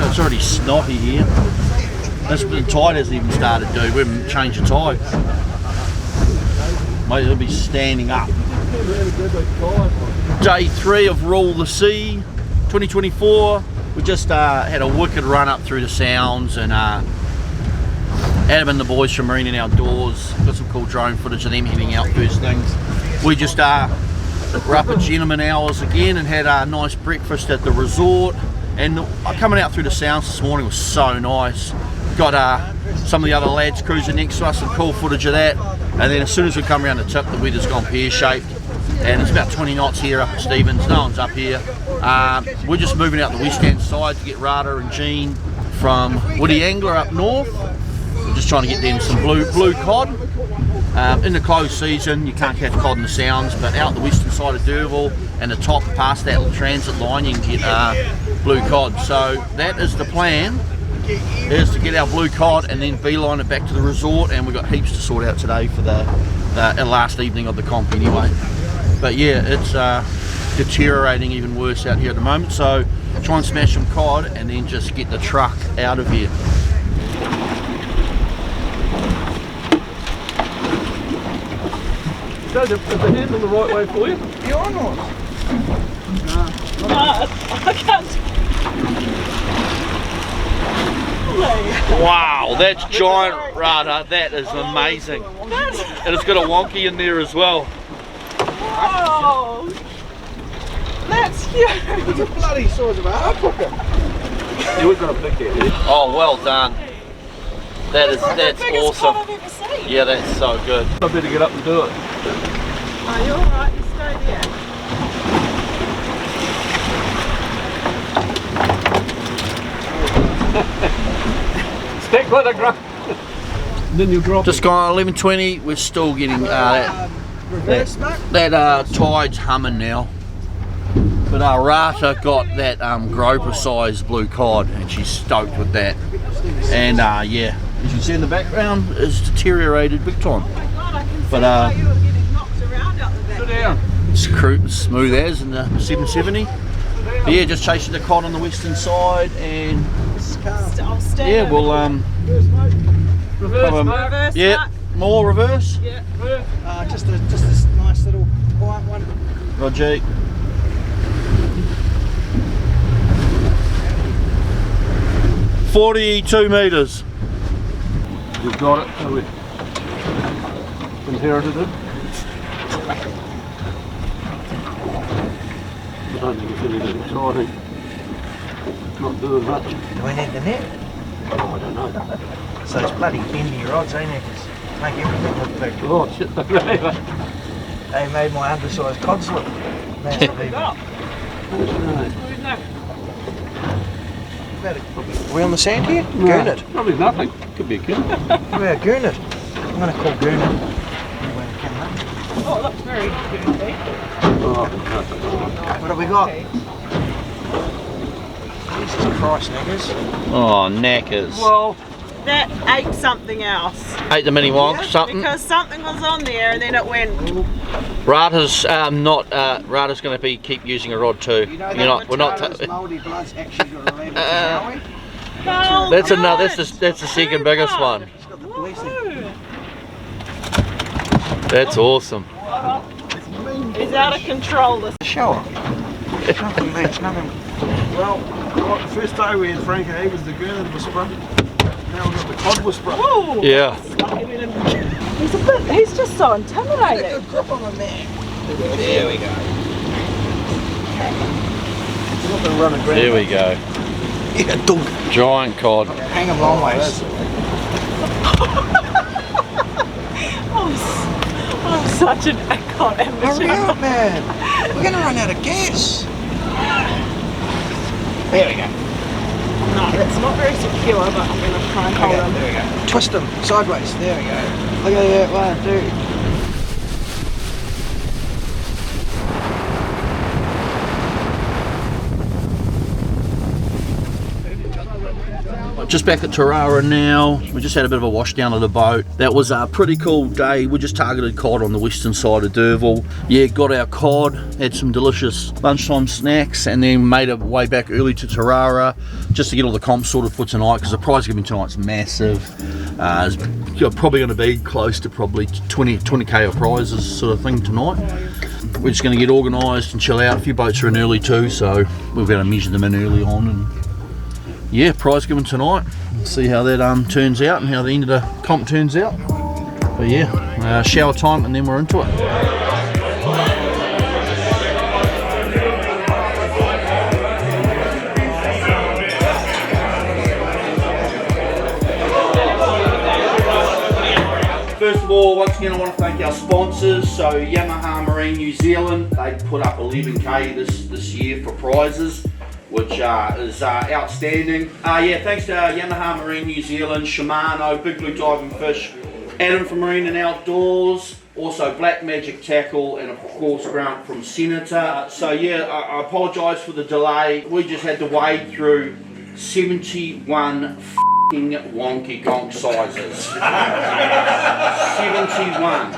It's already snotty here. The tide hasn't even started, dude. We haven't changed the tide. Mate, it'll be standing up. Day 3 of Rule the Sea 2024. We just had a wicked run up through the Sounds, and Adam and the boys from Marine and Outdoors got some cool drone footage of them heading out first things. We just were up at gentleman hours again and had a nice breakfast at the resort. And coming out through the Sounds this morning was so nice. Got some of the other lads cruising next to us, some cool footage of that. And then as soon as we come around the tip, the weather's gone pear-shaped. And it's about 20 knots here up at Stevens. No one's up here. We're just moving out the west-hand side to get Rada and Jean from Woody Angler up north. We're just trying to get them some blue cod. In the closed season, you can't catch cod in the Sounds, but out the western side of D'Urville and the top past that transit line, you can get blue cod. So that is the plan, is to get our blue cod and then beeline it back to the resort, and we've got heaps to sort out today for the last evening of the comp anyway. But yeah, it's deteriorating even worse out here at the moment, so try and smash some cod and then just get the truck out of here. Is the handle the right way for you? You're not. No, I can't. Wow, that's giant Rada. That is amazing. And it's got a wonky in there as well. Oh, that's huge. It's a bloody size of a hard hooker. Yeah, we've got a big head here. Oh, well done. That's awesome. I've ever seen. Yeah, that's so good. I better get up and do it. Are you alright? You stay there. Stick with the grub. Then you drop Just gone 11:20. We're still getting that tide's humming now. But Rata got that groper sized blue cod and she's stoked with that. And yeah, as you see in the background, it's deteriorated big time. Oh my God, I can see But, how you were getting knocked around out the back. Sit down. It's smooth as in the 770. But yeah, just chasing the cod on the western side and I'll stand yeah, over we'll Reverse, Mark. Reverse, yeah, Mark. more reverse. Yeah. Just a nice little quiet one. Roger. $42 meters. You've got it. So we inherited it. I don't think it's anything exciting. Not doing much. Do we need the net? Oh, I don't know. So it's bloody bendy rods, ain't it? Just make everything look big. Oh shit, they really are. They made my undersized cod slip. Massively. Up. Are we on the sand here? No, Goon it. probably nothing. Could be a kid. Yeah, goon it. I'm going to call goon it. Oh, it looks very goofy. Oh, What have we got? Jesus Christ, niggas. Oh, knackers. well, That ate something else. Ate the mini wonk, something. Because something was on there and then it went. Rata's Rata's going to keep using a rod too. We're not. Mouldy blood's actually got related to Maui. Oh, That's God. another. That's the second biggest one. It's got the blessing. Whoa. That's awesome. It's out of control. This. Shower. Nothing, mate, nothing. Well, the first day we had Frankie, he was the Gurnard whisperer. Now we've got the cod whisperer. Whoa. Yeah. He's just so intimidating. Good grip on the man. There we go. We're not going to run a ground. There we go. Yeah, dunk. Giant cod. Hang him long ways. I'm such an icon Hurry amateur. up, man. We're going to run out of gas. There we go. No, that's not very secure, but I'm going to try and hold him. There we go. Twist them sideways. There we go. Look at that. 1, 2. Just back at Tarara now. We just had a bit of a wash down of the boat. That was a pretty cool day. We just targeted cod on the western side of D'Urville. Yeah, got our cod, had some delicious lunchtime snacks, and then made our way back early to Tarara just to get all the comps sorted for tonight, because the prize giving tonight's massive. It's probably going to be close to probably 20k of prizes sort of thing tonight. We're just going to get organised and chill out. A few boats are in early too, so we've got to measure them in early on. And yeah, prize given tonight. See how that turns out and how the end of the comp turns out. But yeah, shower time and then we're into it. First of all, once again I want to thank our sponsors. So YAMAHA Marine New Zealand, they put up 11k this year for prizes, which is outstanding. Yeah, thanks to YAMAHA Marine New Zealand, SHIMANO, Big Blue Diving Fish, Adam from Marine and Outdoors, also Black Magic Tackle, and of course Grant from Senator. So yeah, I apologise for the delay. We just had to wade through 71 f***ing wonky gonk sizes. 71.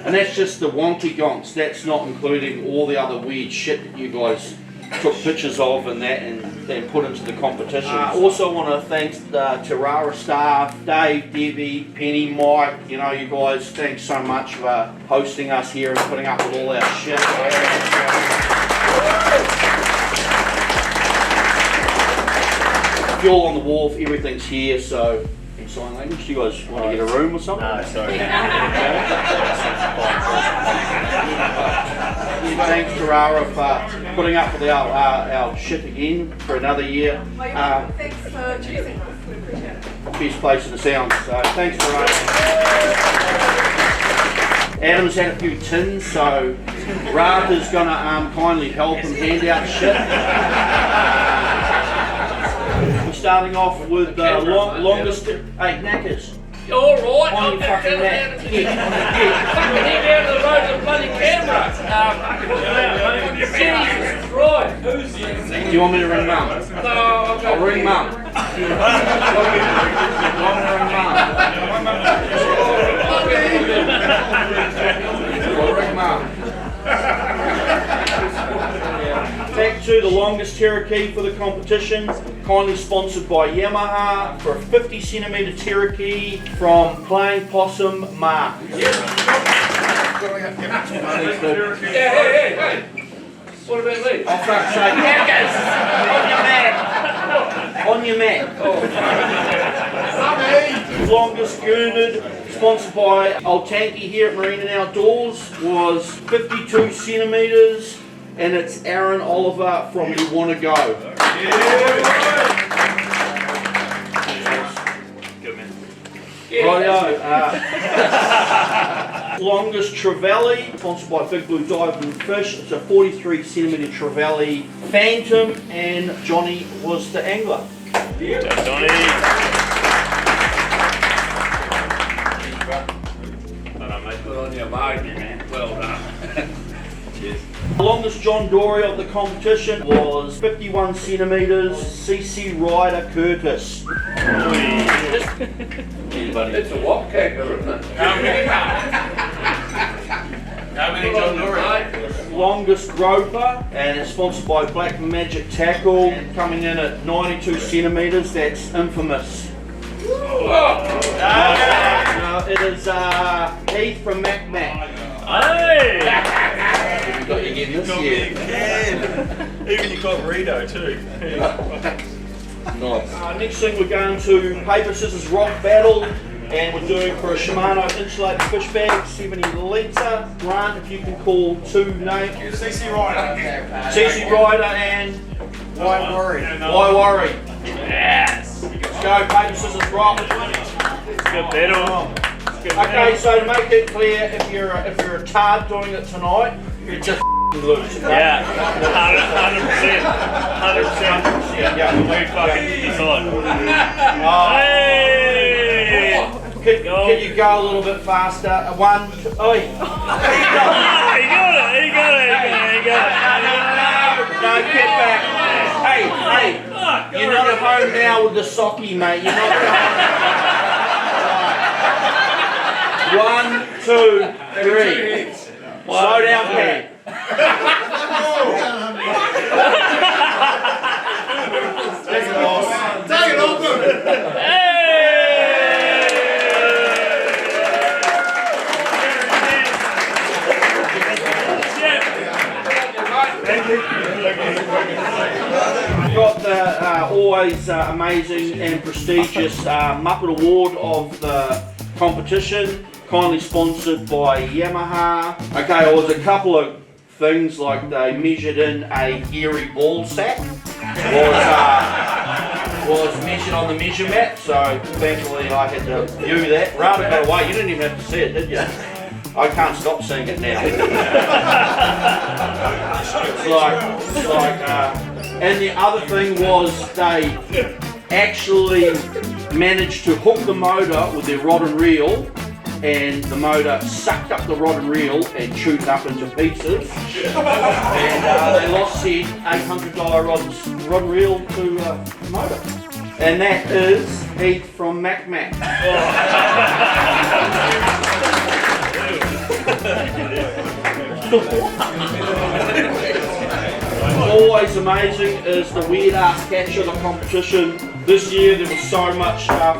And that's just the wonky gonks. That's not including all the other weird shit that you guys took pictures of and that and put into the competition. Also want to thank the Tarara staff, Dave, Debbie, Penny, Mike, you know, you guys, thanks so much for hosting us here and putting up with all our shit. Fuel on the wharf, everything's here, so in sign language, do you guys want to get a room or something? No, sorry. Thanks Tarara for putting up with our shit again for another year. Thanks for choosing us. We appreciate it. Best place in the Sounds. So thanks Tarara. Adam's had a few tins, so Rata's gonna kindly help him hand out shit. We're starting off with the longest. Hey, knackers. All right, On I'm your just fucking getting neck. out of the Yeah, on your neck. fucking head out of the road with a bloody camera. Jesus Christ. Do you want me to ring mum? No, I'll ring mum. You want me to ring mum? I'll ring mum. Back to the longest Cherokee for the competition, kindly sponsored by Yamaha for a 50 centimetre Cherokee from Playing Possum Mark. Hey. What about me? Oh, fuck's sake. Knackers! On your mat. Longest girdered, sponsored by Old Tanky here at Marine and Outdoors, was 52 centimetres, and it's Aaron Oliver from You Wanna Go. Rightio. Longest trevally, sponsored by Big Blue Diving Fish. It's a 43 centimetre trevally Phantom, and Johnny was the angler. Johnny. Good on your bogey, man. Well done. Cheers. The longest John Dory of the competition was 51 centimetres, CC Ryder Curtis. It's a wop cacker, isn't it? How many John Dory? Longest groper, and it's sponsored by Black Magic Tackle, coming in at 92 centimetres. That's Infamous. It is Heath from Mac Mac. Hey! You got your this year. Even you got Rito too. Nice. Next thing we're going to paper, scissors, rock battle, and we're doing for a Shimano insulated fish bag, 70 litre. Grant, if you can call two names. CC Ryder. CC Ryder and Why worry? Why Worry. Yes! Let's go, paper, scissors, rock. Good battle. Okay, so to make it clear, if you're a tard doing it tonight, you just lose. Yeah, 100%. 100%. Yeah. We fucking decide. Hey! Can you go a little bit faster? One, two, oi. He got it. No, get back. Hey, you're not at home now with the socky, mate. You're not at home. 1, 2, 3. Slow down, Pat. Take it off. We've got the always amazing and prestigious Muppet Award of the competition, kindly sponsored by Yamaha. Okay, there was a couple of things like they measured in a hairy ball sack. Was measured on the measure mat, so thankfully I had to view that. Rather got away, you didn't even have to see it, did you? I can't stop seeing it now. And the other thing was they actually managed to hook the motor with their rod and reel, and the motor sucked up the rod and reel and chewed it up into pieces. And they lost said $800 rod and reel to the motor. And that is Heath from Mac Mac. Always amazing is the weird ass catch of the competition. This year there was so much stuff,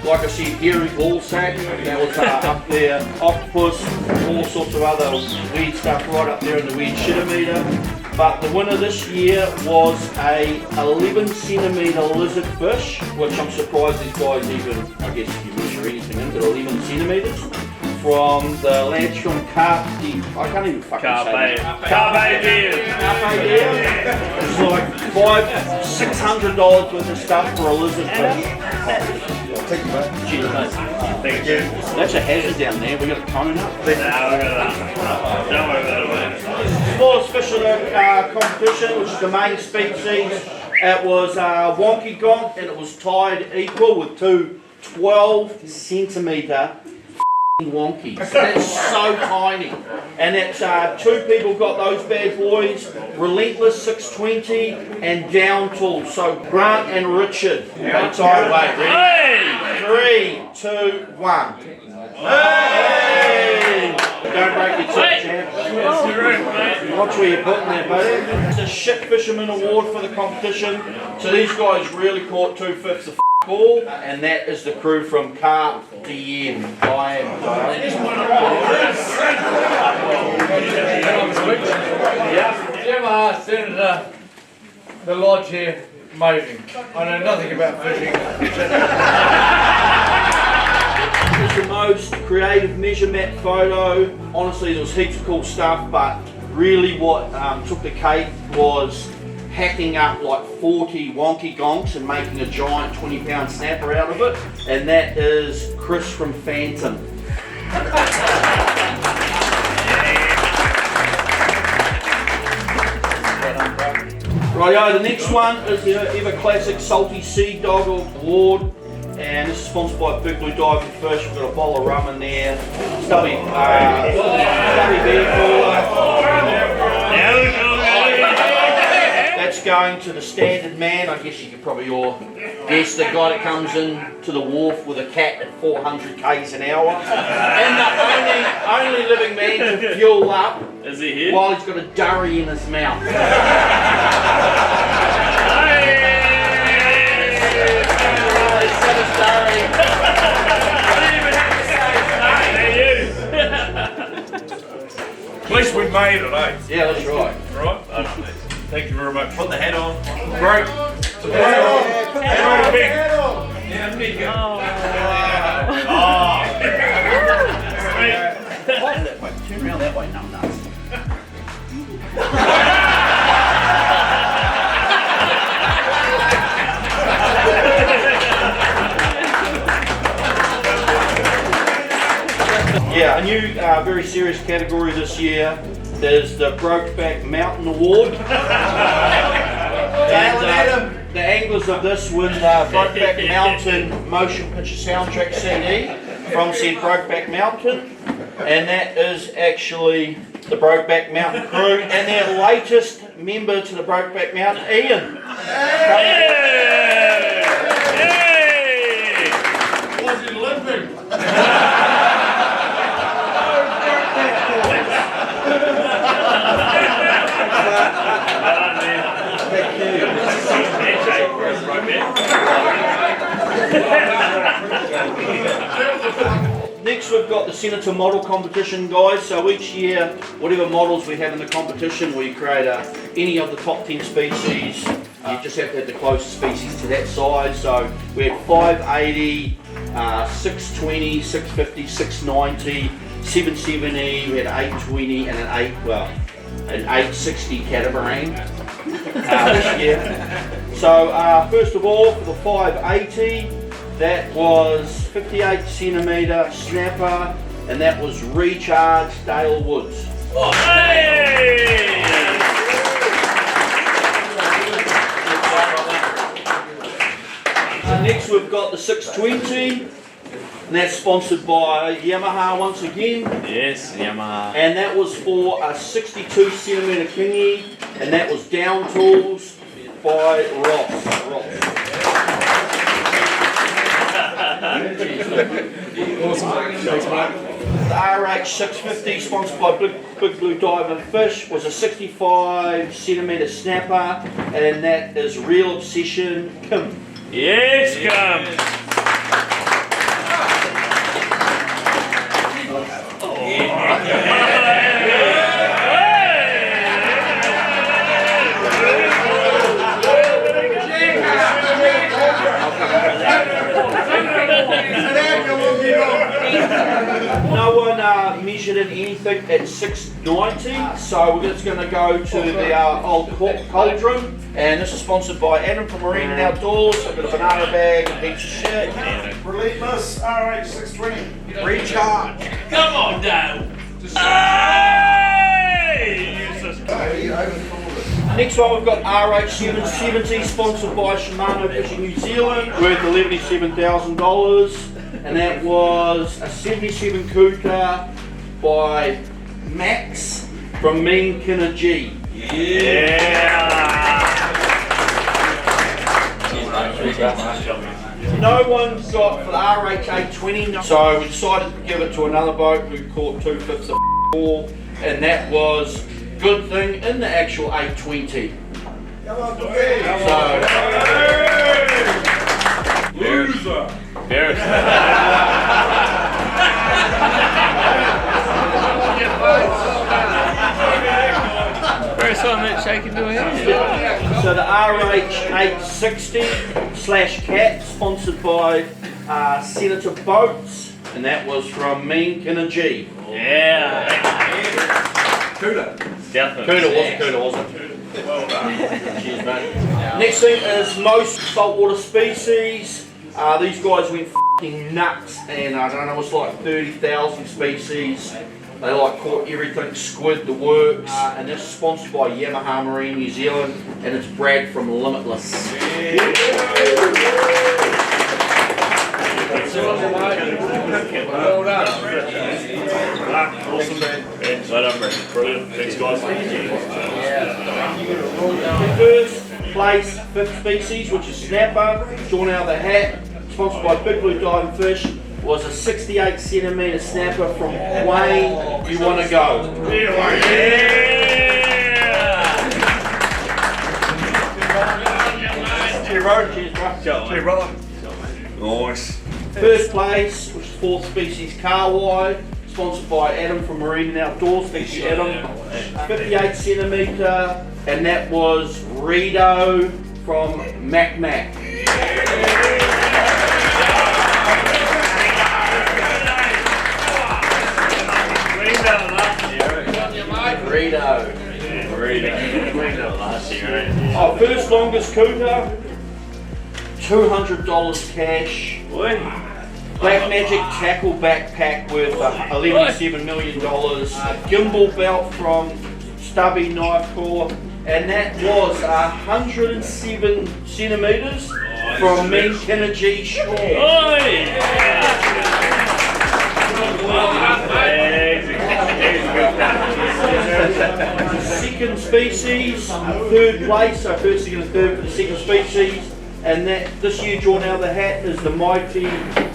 like I said, hairy ball sack, that was up there, octopus, all sorts of other weird stuff right up there in the weird shittometer. But the winner this year was a 11 centimetre lizard fish, which I'm surprised these guys even, I guess if you measure anything in, but 11 centimetres. From the Lantrum Carp, I can't even fucking say it. Carpe Diem. It's like $500-600 worth of stuff for a lizard fish. Thank you. That's a hazard down there. We got a cone up. Don't worry about it, mate. Smallest fish of the competition, which is the main species, It was a wonky gonk and it was tied equal with two 12-centimetre wonkies. That's so tiny. And it's two people got those bad boys, Relentless 620 and Down Tool. So Grant and Richard. They tie away. Ready? 3, 2, 1. Hey! Don't break your tip, champ. Watch where you're putting there, buddy. It's a Shit Fisherman Award for the competition. So these guys really caught 2/5 of all, and that is the crew from Carp DM. YAMAHA Senator, the lodge here, amazing. I know nothing about fishing. This is the most creative measure map photo. Honestly, there was heaps of cool stuff, but really what took the cake was hacking up like 40 wonky gonks and making a giant 20-pound snapper out of it. And that is Chris from Phantom. Rightio, the next one is the ever classic Salty Sea Dog Award. And this is sponsored by Big Blue Diving Fish. We've got a bowl of rum in there. Stubby beer cooler. That's going to the standard man. I guess you could probably all guess the guy that comes in to the wharf with a cat at 400 k's an hour. And the only living man to fuel up is he here? While he's got a durry in his mouth. At least we made it, eh? Yeah, that's right. Right? Thank you very much. Put the hat on. Great. Put the hat on. Yeah, big. Turn around that way, numbnuts. Yeah, a new very serious category this year. There's the Brokeback Mountain Award. And the anglers of this win the Brokeback Mountain motion picture soundtrack CD from said Brokeback Mountain. And that is actually the Brokeback Mountain crew and their latest member to the Brokeback Mountain, Ian. Was he limping? Next we've got the Senator Model Competition, guys. So each year, whatever models we have in the competition, we create any of the top 10 species. You just have to have the closest species to that size. So we had 580, 620, 650, 690, 770, we had 820 and an 860 catamaran this year. So first of all, for the 580, that was 58 centimetre snapper, and that was Recharge Dale Woods. Oh, hey! Next we've got the 620, and that's sponsored by YAMAHA once again. Yes, YAMAHA. And that was for a 62 centimetre kingy, and that was Down Tools by Ross. Awesome. Thanks, mate. The RH 650, sponsored by Big Blue Diving Fish, was a 65 centimetre snapper, and that is Real Obsession Kim. Yes, come. No one measured in anything at 690, so we're just going to go to the old cauldron, and this is sponsored by Adam from Marine and Outdoors. I've got a banana bag and heaps of shit. Relentless RH 620. Recharge. Come on, Dale. Hey! Next Next one we've got RH770, sponsored by Shimano Fishing New Zealand, worth $77,000, and that was a 77 Kuta by Max from Mean Kinna G. No one's got for the RH820, so we decided to give it to another boat who caught 2/5 of ball, and that was Good Thing in the actual 820. Loser! First one that shaking to him. So the RH860/Cat, sponsored by SenatorBoats, and that was from Mean Kinna G. Yeah. Tuna. Kuta wasn't. Cheers, mate. Next thing is most saltwater species. These guys went f***ing nuts, and I don't know, it's like 30,000 species. They like caught everything, squid, the works, and this is sponsored by YAMAHA Marine New Zealand, and it's Brad from Limitless. Well done. Awesome. Well done, Brad. Brilliant. Thanks, guys. First place, fifth species, which is snapper, drawn out of the hat, sponsored by Big Blue Diving Fish, was a 68 centimetre snapper from Wayne. You want to go? Yeah! Cheers, bro. Cheers, bro. Nice. First place, which is fourth species, Kawai, sponsored by Adam from Marine and Outdoors. Thank you, Adam. 58 centimetre, and that was Rito from Mac. Our first longest Kuta, $200 cash. Black Magic tackle backpack worth $11.7 million. Gimbal belt from Stubby Knife Core, and that was 107 centimetres from Mean Kinna G Shore. Second species, third place, so first, second, and third for the second species, and that this year drawn out of the hat is the mighty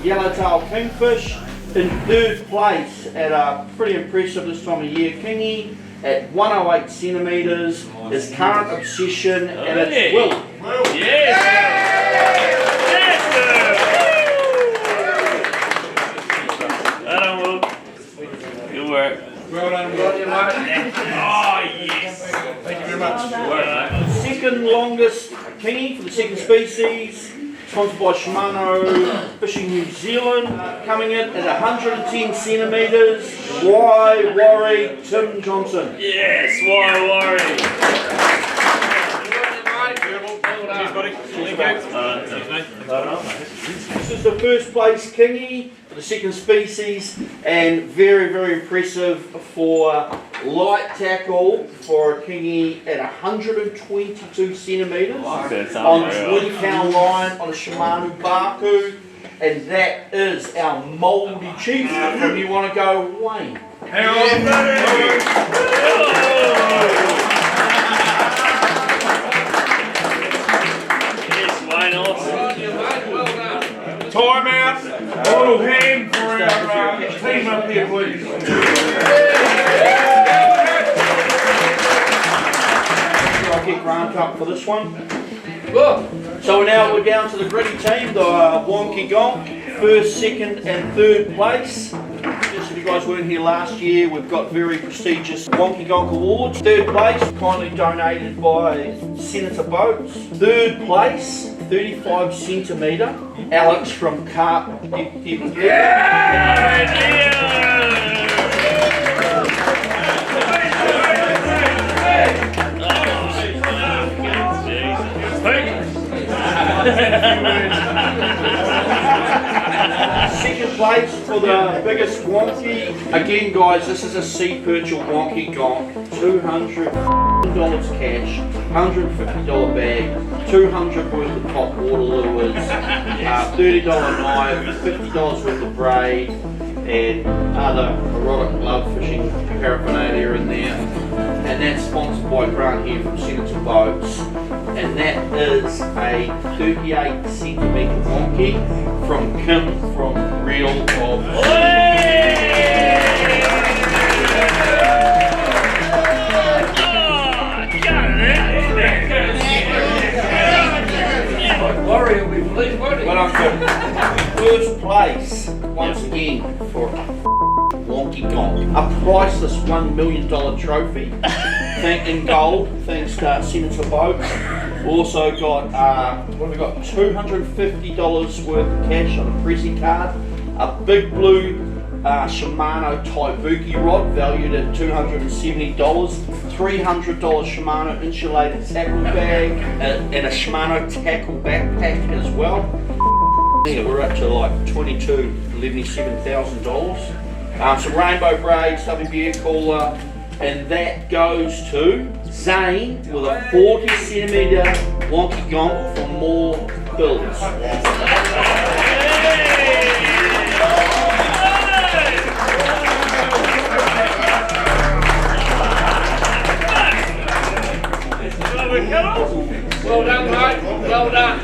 yellowtail kingfish. In third place at a pretty impressive this time of year kingy at 108 centimetres is Current Obsession, and it's Will. Yes! Well done, Will. Good work. Well done, mate. Oh, yes. Thank you very much. Second longest kingy for the second species, sponsored by Shimano Fishing New Zealand, coming in at 110 centimetres. Y Worry Tim Johnson. Yes, why worry? This is the first place kingy for the second species, and very, very impressive for light tackle for a kingy at 122 centimetres on a 20-pound line on a Shimano Baku, and that is our mouldy chief. If you want to go, Wayne. Hang on, buddy! Time out. All hand for our team up here, please. I'll get Grant up for this one. So now we're down to the gritty team, the Wonky Gonk, first, second and third place. Just if you guys weren't here last year, we've got very prestigious Wonky Gonk Awards. Third place, kindly donated by Senator Boats. Third place, 35 centimetre, Alex from Carp. Second place for the biggest wonky. Again, guys, this is a sea perch or wonky gonk, $200 cash, $150 bag, $200 worth of top water lures, $30 knife, $50 worth of braid, and other erotic love fishing paraphernalia in there. And that's sponsored by Grant here from senatorboats. And that is a 38 centimetre wonky from Kim from Reel of Worry will be pleased, won't he? Well, I'm good. First place, once again, for a wonky gonk. A priceless $1 million trophy. In gold, thanks to Senator Boats. Also got, what have we got? $250 worth of cash on a Prezi card. A big blue Shimano Taibuki rod valued at $270. $300 Shimano insulated tackle bag and a Shimano tackle backpack as well. Yeah, we're up to like $27,000. Some rainbow braids, WB air cooler, and that goes to Zane with a 40 centimetre wonky gonk for more bills. Well done, mate. Well done.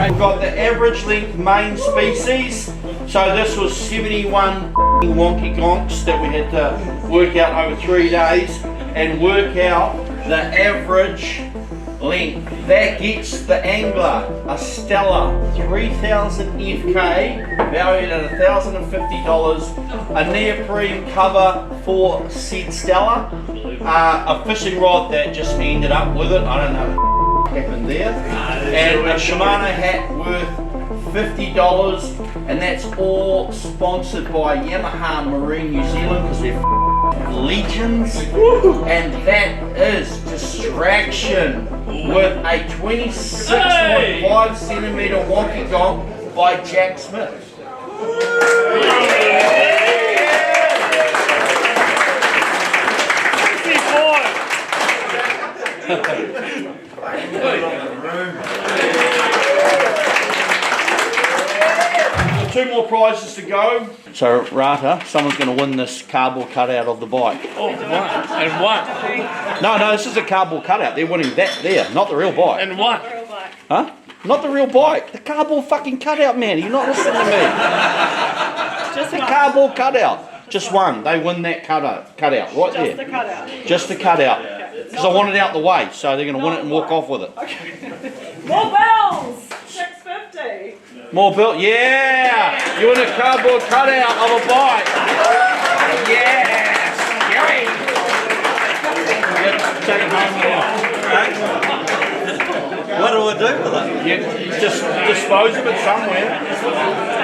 We've got the average length main species. So this was 71 wonky gonks that we had to work out over 3 days and work out the average length. That gets the angler a stellar 3,000 FK valued at $1,050, a neoprene cover for said Stella, a fishing rod that just ended up with it, I don't know what happened there, and a Shimano hat worth $50, and that's all sponsored by YAMAHA Marine New Zealand because they're legends. And that is Distraction with a 26.5 centimetre wonky gonk by Jack Smith. Two more prizes to go. So Rata, someone's going to win this cardboard cutout of the bike. Oh, what? And what? No, this is a cardboard cutout. They're winning that there, not the real bike. And what? Huh? Not the real bike. The cardboard fucking cutout, man. Are you not listening to me? Just a cardboard cutout. Just one. They win that cutout right there. Just the cutout. Just the cutout. Because I want it out the way, so they're going to win it and walk off with it. More bells! 650. More built, yeah! You want a cardboard cutout of a bike? Yes! Take it home now. What do I do with it? You just dispose of it somewhere.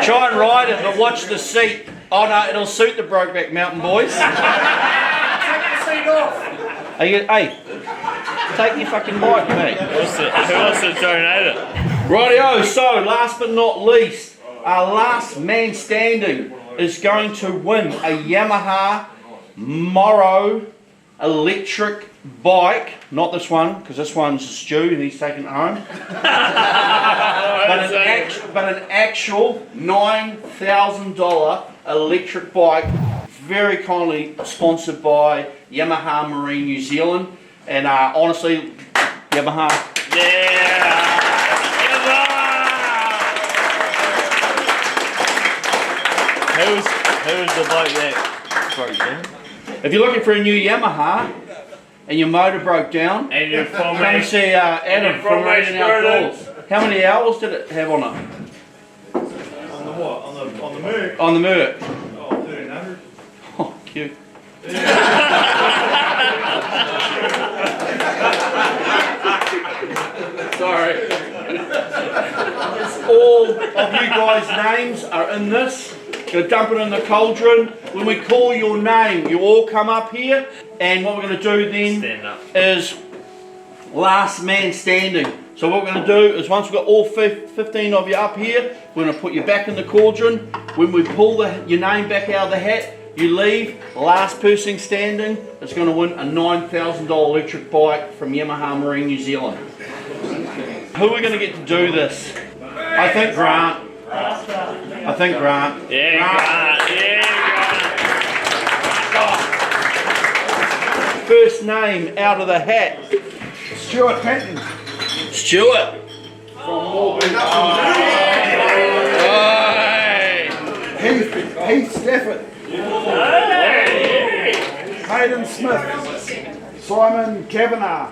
Try and ride it, but watch the seat. Oh no, it'll suit the Brokeback Mountain boys. Take the seat off. Hey, take your fucking bike, mate. Who wants to donate it? Rightio, so last but not least, our last man standing is going to win a Yamaha Marlborough electric bike. Not this one, because this one's a stew and he's taking it home. but an actual $9,000 electric bike, very kindly sponsored by Yamaha Marine New Zealand. And honestly, Yamaha. Yeah! Who was the bloke that broke down? If you're looking for a new Yamaha and your motor broke down, And you're from come and see Adam from Raiding Outdoors. How many hours did it have on it? On the what? On the Merc? On the Merc. Oh, 1,300. Oh, cute. Sorry. All of you guys' names are in this. Gonna dump it in the cauldron. When we call your name, you all come up here, and what we're gonna do then is last man standing. So what we're going to do is once we've got all 15 of you up here, we're going to put you back in the cauldron. When we pull your name back out of the hat, you leave. Last person standing is going to win a $9,000 electric bike from Yamaha Marine New Zealand. Who are we going to get to do this? I think Grant. I think Grant. Yeah, Grant. Yeah, Grant. First name out of the hat. Stuart Patton. Stuart. Heath Stafford. Hayden Smith. Simon Kavanagh.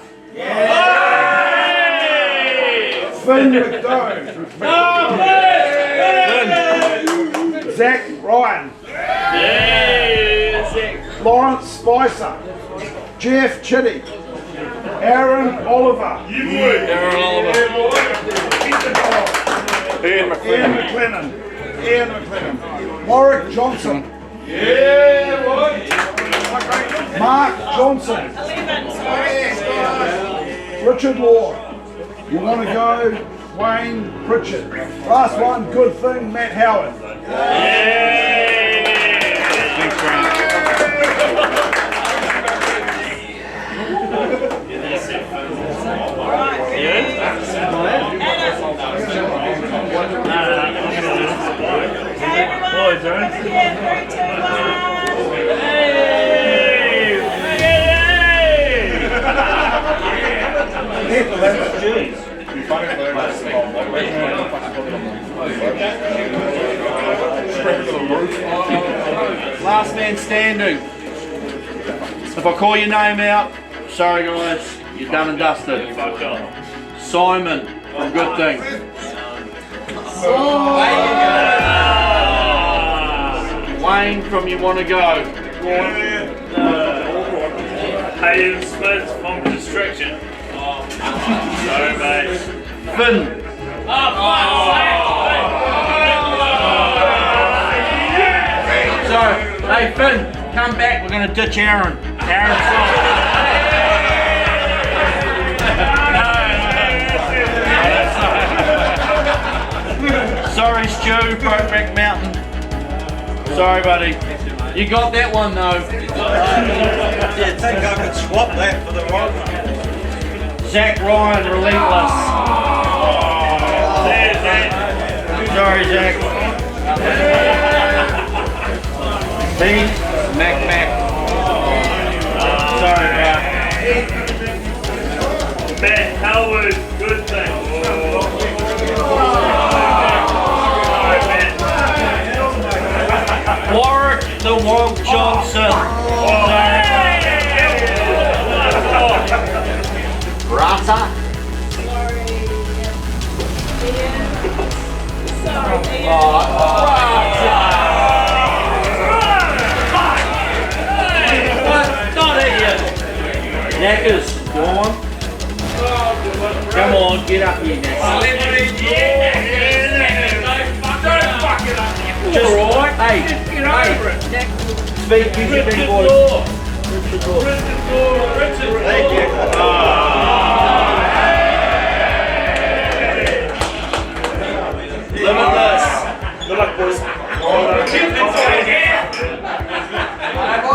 Finn McDowell. Zach Ryan. Lawrence Spicer. Jeff Chitty. Aaron Oliver. Ian McLennan. Warwick Johnson. Mark Johnson. Richard Law. You want to go? Wayne Pritchard. Last one, good thing, Matt Howard. Thanks, Frank. Last man standing. If I call your name out, sorry guys, you're done and dusted. Simon from Good Thing. Wayne from You Want to Go. Hayden Smith from Distraction. Sorry, mate. Finn. So, hey Finn, come back, we're going to ditch Aaron. Aaron's sorry Stu, Brokeback Mountain. Sorry buddy. You got that one though. You think I could swap that for the rod? Zach Ryan, Relentless. Sorry Zach. Pete, Mac. Sorry bro. Matt Howard, Good Thing. Warwick the Wonk Johnson. Rata. Not idiot. Knackers, go on. Come on, get up here, Knackers. Just right. Hey, speak, use your big voice. Thank you. Limitless. Good luck, boys.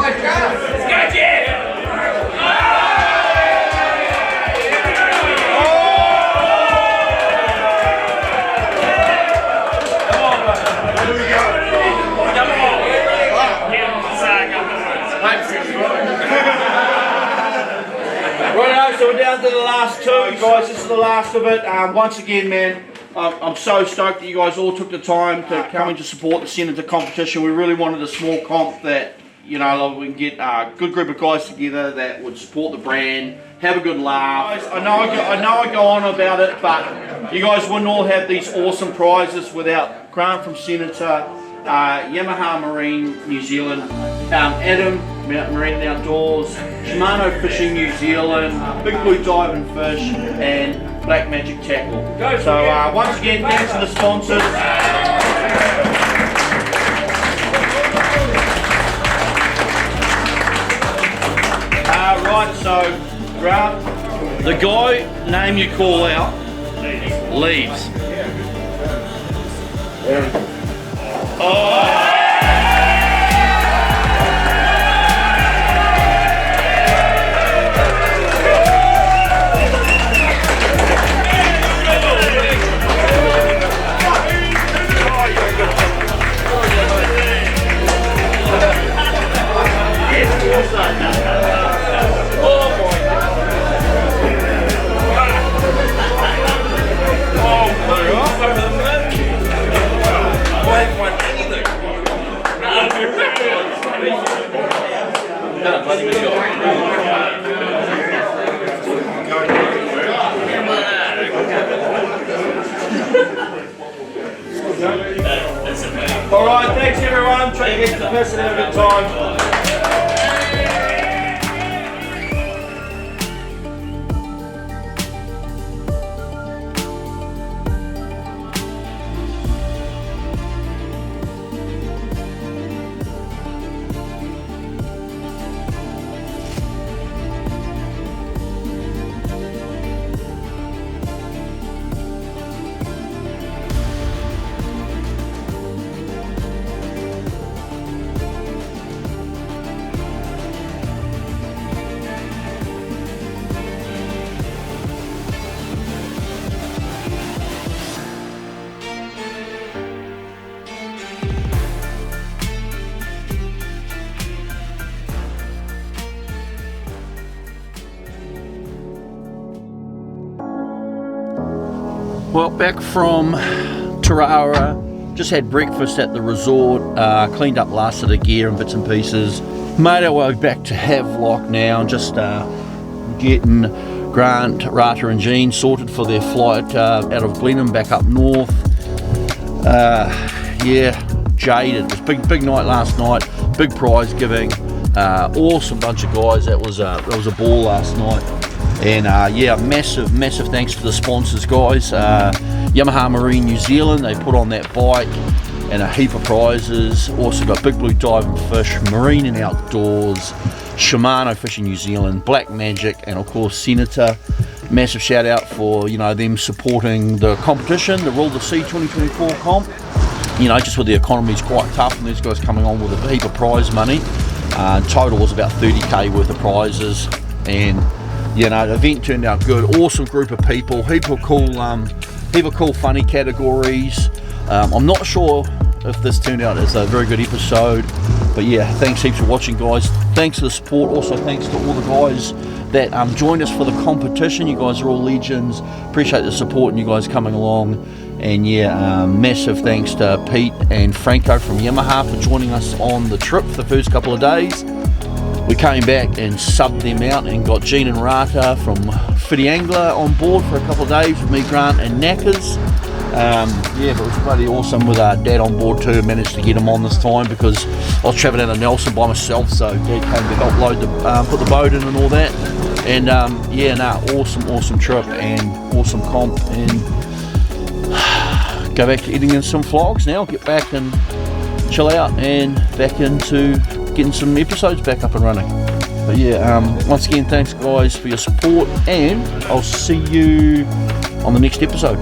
Let's go, Jeff! Right, so we're down to the last two, guys. This is the last of it. Once again, man, I'm so stoked that you guys all took the time to come in to support the Senator competition. We really wanted a small comp that, you know, we can get a good group of guys together that would support the brand, have a good laugh. I know I go on about it, but you guys wouldn't all have these awesome prizes without Grant from Senator, Yamaha Marine New Zealand, Adam, Marine and Outdoors, SHIMANO Fishing New Zealand, Big Blue Diving Fish, and Black Magic Tackle. So once again, thanks to the sponsors. Right, so Grant, the guy name you call out leaves. Alright, thanks everyone. Try to get to the person have a good time. Well, back from Tarara, just had breakfast at the resort, cleaned up last of the gear and bits and pieces, made our way back to Havelock now, just getting Grant, Rata and Jean sorted for their flight out of Glenham back up north. Yeah, jaded. It was big night last night, big prize giving, awesome bunch of guys. That was a ball last night. And yeah, massive thanks to the sponsors, guys. Yamaha Marine New Zealand, they put on that bike and a heap of prizes. Also got Big Blue Diving Fish, Marine and Outdoors, SHIMANO Fishing New Zealand, Black Magic, and of course Senator. Massive shout out for, you know, them supporting the competition, the Rule the Sea 2024 comp. You know, just with the economy's quite tough and these guys coming on with a heap of prize money. Total was about 30k worth of prizes, and you know, the event turned out good. Awesome group of people, heap of cool funny categories. I'm not sure if this turned out as a very good episode, but yeah, thanks heaps for watching, guys. Thanks for the support. Also thanks to all the guys that joined us for the competition. You guys are all legends. Appreciate the support and you guys coming along. And yeah, massive thanks to Pete and Franco from Yamaha for joining us on the trip for the first couple of days. We came back and subbed them out and got Jean and Rata from Fitty Angler on board for a couple of days with me, Grant and Knackers. Yeah, but it was bloody awesome with Dad on board too. Managed to get him on this time because I was travelling down to Nelson by myself, so Dad came to help load put the boat in and all that. And yeah, awesome trip and awesome comp, and go back to eating in some vlogs now, get back and chill out and back into getting some episodes back up and running. But yeah, once again, thanks guys for your support, and I'll see you on the next episode.